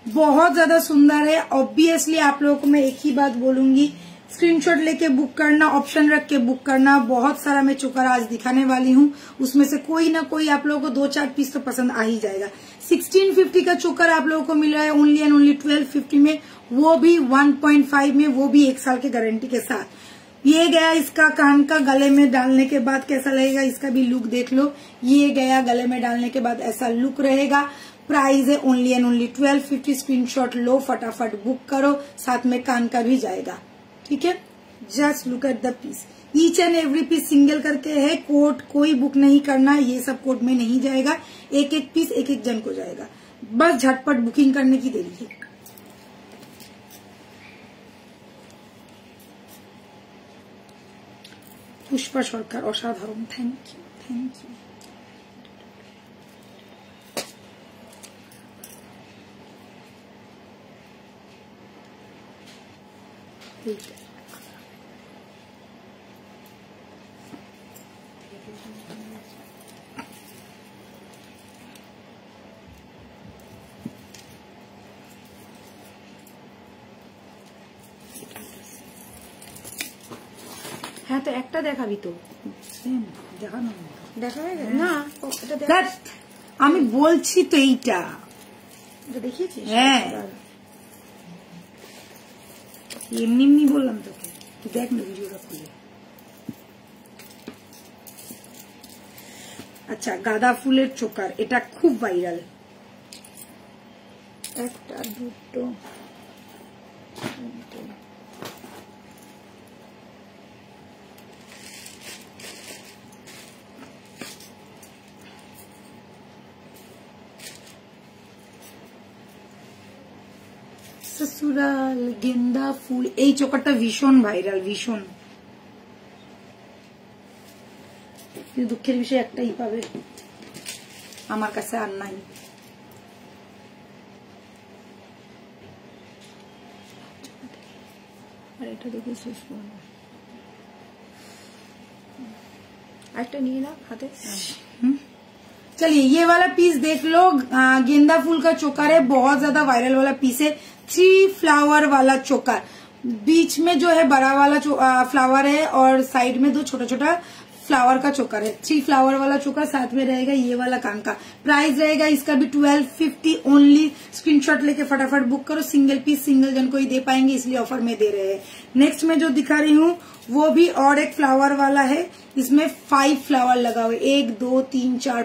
बहुत ज्यादा सुंदर है। ऑब्वियसली आप लोगों को मैं एक ही बात बोलूंगी, स्क्रीनशॉट लेके बुक करना, ऑप्शन रख के बुक करना। बहुत सारा मैं चोकर आज दिखाने वाली हूँ, उसमें से कोई ना कोई आप लोगों को 2-4 पीस तो पसंद आ ही जाएगा। 1650 का चोकर आप लोगों को मिल रहा है ओनली एंड ओनली 1250 में, वो भी 1.5 में, वो भी 1 साल के गारंटी के साथ। ये गया इसका कान का, गले में डालने के बाद कैसा लगेगा इसका भी लुक देख लो। ये गया गले में डालने के बाद ऐसा लुक रहेगा। प्राइस है ओनली एंड ओनली 1250। स्क्रीनशॉट लो, फटाफट बुक करो, साथ में कान का भी जाएगा। ठीक है, just look at the piece. Each and every piece single करके है। कोट कोई बुक नहीं करना, ये सब कोट में नहीं जाएगा। एक एक पीस एक एक जन को जाएगा। बस झटपट बुकिंग करने की देरी है। पुष्पा सरकार असाधारण, थैंक यू थैंक यू। হ্যাঁ তো একটা দেখাবি তো, দেখানো দেখা হয়ে গেছে না? আমি বলছি তো এইটা দেখিয়েছিস? হ্যাঁ এমনি এমনি বললাম তোকে, তুই দেখ না ভিডিওটা খুলে। আচ্ছা, গাঁদা ফুলের চোকার, এটা খুব ভাইরাল। একটা দুটো ससुराल गेंदा फुल, এই চোকারটা ভীষণ ভাইরাল, ভীষণ। কিন্তু দুঃখের বিষয় একটাই পাবে, আমার কাছে আর নাই। আর এটা দেখে শেষ করব। একটা নিয়ে না হাতে। चलिए ये वाला पीस देख लो, गेंदा फूल का चोकर है, बहुत ज्यादा वायरल वाला पीस है। 3 फ्लावर वाला चोकर, बीच में जो है बड़ा वाला फ्लावर है और साइड में 2 छोटा छोटा फ्लावर का चोकर है। 3 फ्लावर वाला चोकर, साथ में रहेगा ये वाला कान का। प्राइस रहेगा इसका भी 1250 ओनली। स्क्रीनशॉट लेके फटाफट बुक करो। सिंगल पीस सिंगल जन को ही दे पाएंगे, इसलिए ऑफर में दे रहे हैं। नेक्स्ट में जो दिखा रही हूँ वो भी और एक फ्लावर वाला है। इसमें 5 फ्लावर लगा हुआ है, 1 2 3 4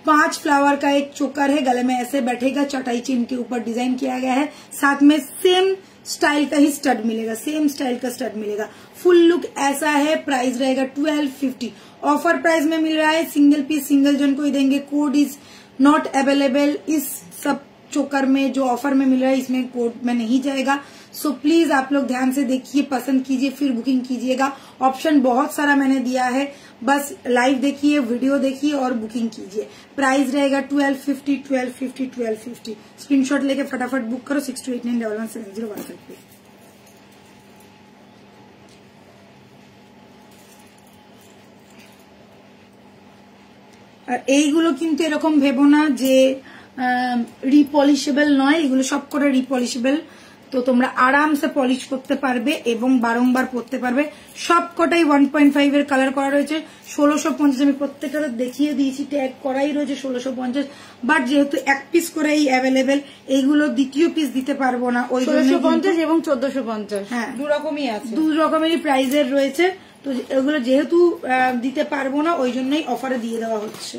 5 फ्लावर का एक चोकर है। गले में ऐसे बैठेगा, चटाई चिन्ह के ऊपर डिजाइन किया गया है। साथ में सेम स्टाइल का ही स्टड मिलेगा, सेम स्टाइल का स्टड मिलेगा। फुल लुक ऐसा है। प्राइस रहेगा 1250। ऑफर प्राइस में मिल रहा है। सिंगल पीस सिंगल जन को ही देंगे। Code is not available. इस सब चोकर में जो ऑफर में मिल रहा है इसमें कोड में नहीं जाएगा। सो प्लीज आप लोग ध्यान से देखिए, पसंद कीजिए, फिर बुकिंग कीजिएगा। ऑप्शन बहुत सारा मैंने दिया है, बस लाइव देखिए, वीडियो देखिए और बुकिंग कीजिए। प्राइस रहेगा 1250 1250 1250। स्क्रीनशॉट लेके फटाफट बुक करो 6289117015 पे। আর এইগুলো কিন্তু এরকম ভেবো না যে রিপলিশেবল নয়, এগুলো সব করে রিপলিশেবল। তো তোমরা আরামসে পলিশ করতে পারবে এবং বারংবার পরতে পারবে। সব কটাই 1.5 এর কালার করা রয়েছে। 1650 আমি প্রত্যেকটা দেখিয়ে দিয়েছি, ট্যাগ করাই রয়েছে 1650। বাট যেহেতু এক পিস করেই অ্যাভেলেবেল, এইগুলো দ্বিতীয় পিস দিতে পারবো না, ওই 1650 এবং 1450, হ্যাঁ 2 রকমই আছে, 2 রকমেরই প্রাইজের রয়েছে। তো এগুলো যেহেতু দিতে পারবো না, ওই জন্যই অফারে দিয়ে দেওয়া হচ্ছে।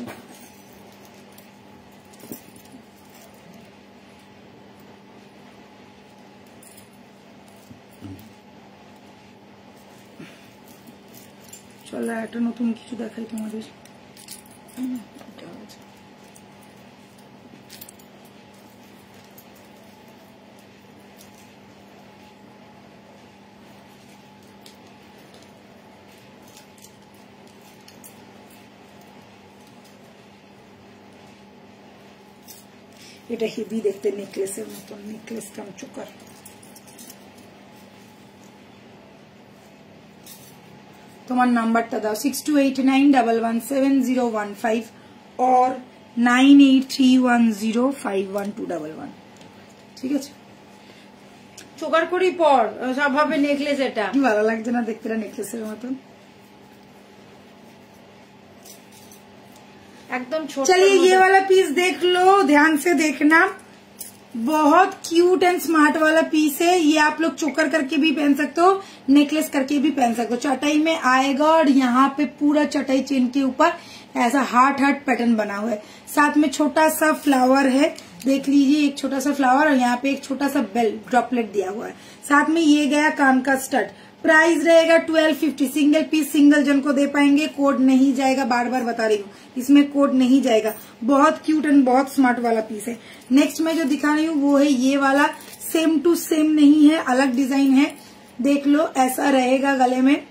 চলো একটা নতুন কিছু দেখাই তোমাদের। এটা হেভি দেখতে, নেকলেসের মতন, নেকলেস কাম চোকার। তোমার নাম্বারটা দাও 6289117015 और 9831051211। ঠিক আছে, চোকার করি পর সব ভাবে নেকলেস। এটা কি ভালো লাগছে না দেখতে, নেকলেসের মতন एकदम छोटा। चलिए ये वाला पीस देख लो, ध्यान से देखना। बहुत क्यूट एंड स्मार्ट वाला पीस है ये। आप लोग चोकर करके भी पहन सकते हो, नेकलेस करके भी पहन सकते हो। चटाई में आएगा और यहाँ पे पूरा चटाई चेन के ऊपर ऐसा हार्ट हार्ट पैटर्न बना हुआ है। साथ में छोटा सा फ्लावर है, देख लीजिए, एक छोटा सा फ्लावर, और यहाँ पे एक छोटा सा बेल ड्रॉपलेट दिया हुआ है। साथ में ये गया कान का स्टड। प्राइस रहेगा 1250। सिंगल पीस सिंगल जन को दे पाएंगे, कोड नहीं जाएगा, बार बार बता रही हूँ, इसमें कोड नहीं जाएगा। बहुत क्यूट एंड बहुत स्मार्ट वाला पीस है। नेक्स्ट मैं जो दिखा रही हूँ वो है ये वाला, सेम टू सेम नहीं है, अलग डिजाइन है, देख लो। ऐसा रहेगा, गले में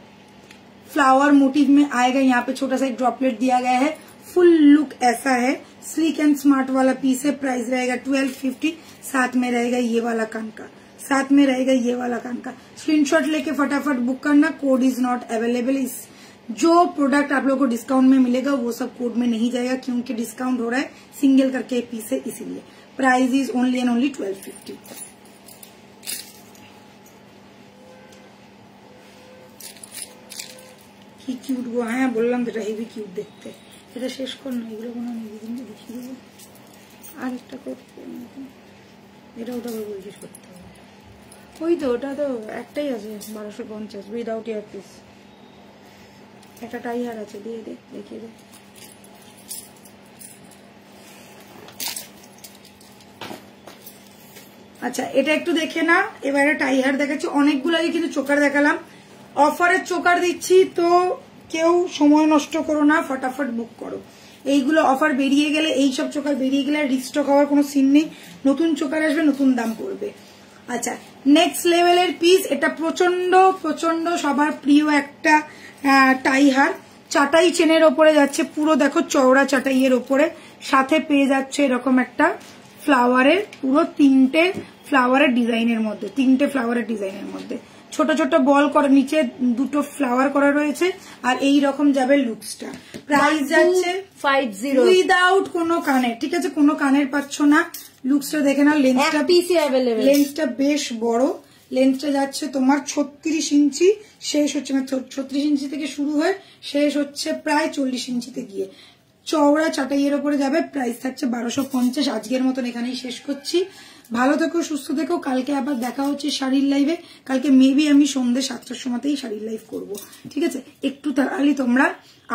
फ्लावर मोटिव में आएगा, यहाँ पे छोटा सा एक ड्रॉपलेट दिया गया है। फुल लुक ऐसा है, स्लीक एंड स्मार्ट वाला पीस है। प्राइस रहेगा 1250। साथ में रहेगा ये वाला कान का, साथ में रहेगा ये वाला कान का। स्क्रीनशॉट लेके फटाफट बुक करना, कोड इज नॉट अवेलेबल। इस जो प्रोडक्ट आप लोगों को डिस्काउंट में मिलेगा वो सब कोड में नहीं जाएगा, क्योंकि डिस्काउंट हो रहा है, सिंगल करके पीस है इसीलिए। Price is only and only 1250। কি কিউট গো, হ্যাঁ বললাম তো এটা হেভি কিউট দেখতে। এটা শেষ কর না, এগুলো কোনো নিয়ে দেখিয়ে দেবো। আর একটা করতে এটা ওটা জিজ্ঞেস করতে হবে। ওই তো ওটা তো একটাই আছে 1250 উইদাউট ইয়ার পিস। একটা টাইহার আছে, দিয়ে দে, দেখিয়ে দে। আচ্ছা এটা একটু দেখে না, এবারে টাইহার দেখাচ্ছি। অনেকগুলো আগে কিন্তু চোকার দেখালাম, অফারের চোকার দিচ্ছি, তো কেউ সময় নষ্ট করো না, ফটাফট বুক করো। এইগুলো অফার বেরিয়ে গেলে, এইসব চোকার বেরিয়ে গেলে রিস্টক হওয়ার কোনো সিন নেই, নতুন চোকার আসবে, নতুন দাম পড়বে। আচ্ছা নেক্সট লেভেলের পিস, এটা প্রচন্ড প্রচন্ড সবার প্রিয় একটা টাইহার। চাটাই চেনের ওপরে যাচ্ছে, পুরো দেখো চওড়া চাটাইয়ের ওপরে, সাথে পেয়ে যাচ্ছে এরকম একটা ফ্লাওয়ারের, পুরো তিনটে ফ্লাওয়ারের ডিজাইনের মধ্যে, তিনটে ফ্লাওয়ারের ডিজাইনের মধ্যে ছোট ছোট বল করা, নিচে দুটো ফ্লাওয়ার করা রয়েছে, আর এই রকম যাবে লুকসটা। প্রাইস যাচ্ছে 50 উইদাউট কোনো কানের, ঠিক আছে, কোনো কানের পাচ্ছ না। লুকসটা দেখে না, লেন্সটা বেশ বড়, লেন্সটা যাচ্ছে তোমার 36 ইঞ্চি, শেষ হচ্ছে 36 ইঞ্চি থেকে শুরু হয়ে শেষ হচ্ছে প্রায় 40 ইঞ্চিতে গিয়ে, চওড়া চাটাইয়ের ওপরে যাবে। প্রাইস থাকছে 1250। আজকের মতন এখানেই শেষ করছি। ভালো থেকো, সুস্থ থেকো। কালকে আবার দেখা হচ্ছে শাড়ির লাইভে। কালকে মেবি আমি সন্ধ্যে 7টার সময়তেই শাড়ির লাইভ করব, ঠিক আছে। একটু তাড়াতাড়ি তোমরা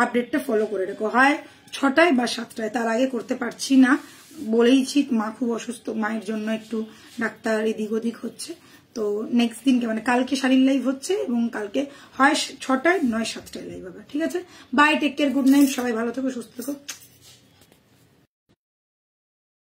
আপডেটটা ফলো করে রেখো, হয় 6টায় বা 7টায়, তার আগে করতে পারছি না, বলেইছি। মা খুব অসুস্থ, মায়ের জন্য একটু ডাক্তার এদিক ওদিক হচ্ছে। তো নেক্সট দিনকে মানে কালকে শাড়ির লাইভ হচ্ছে, এবং কালকে হয় 6টায় নয় 7টায় লাইভ হবে, ঠিক আছে। Bye, take care, good night, সবাই ভালো থেকো, সুস্থ থেকো।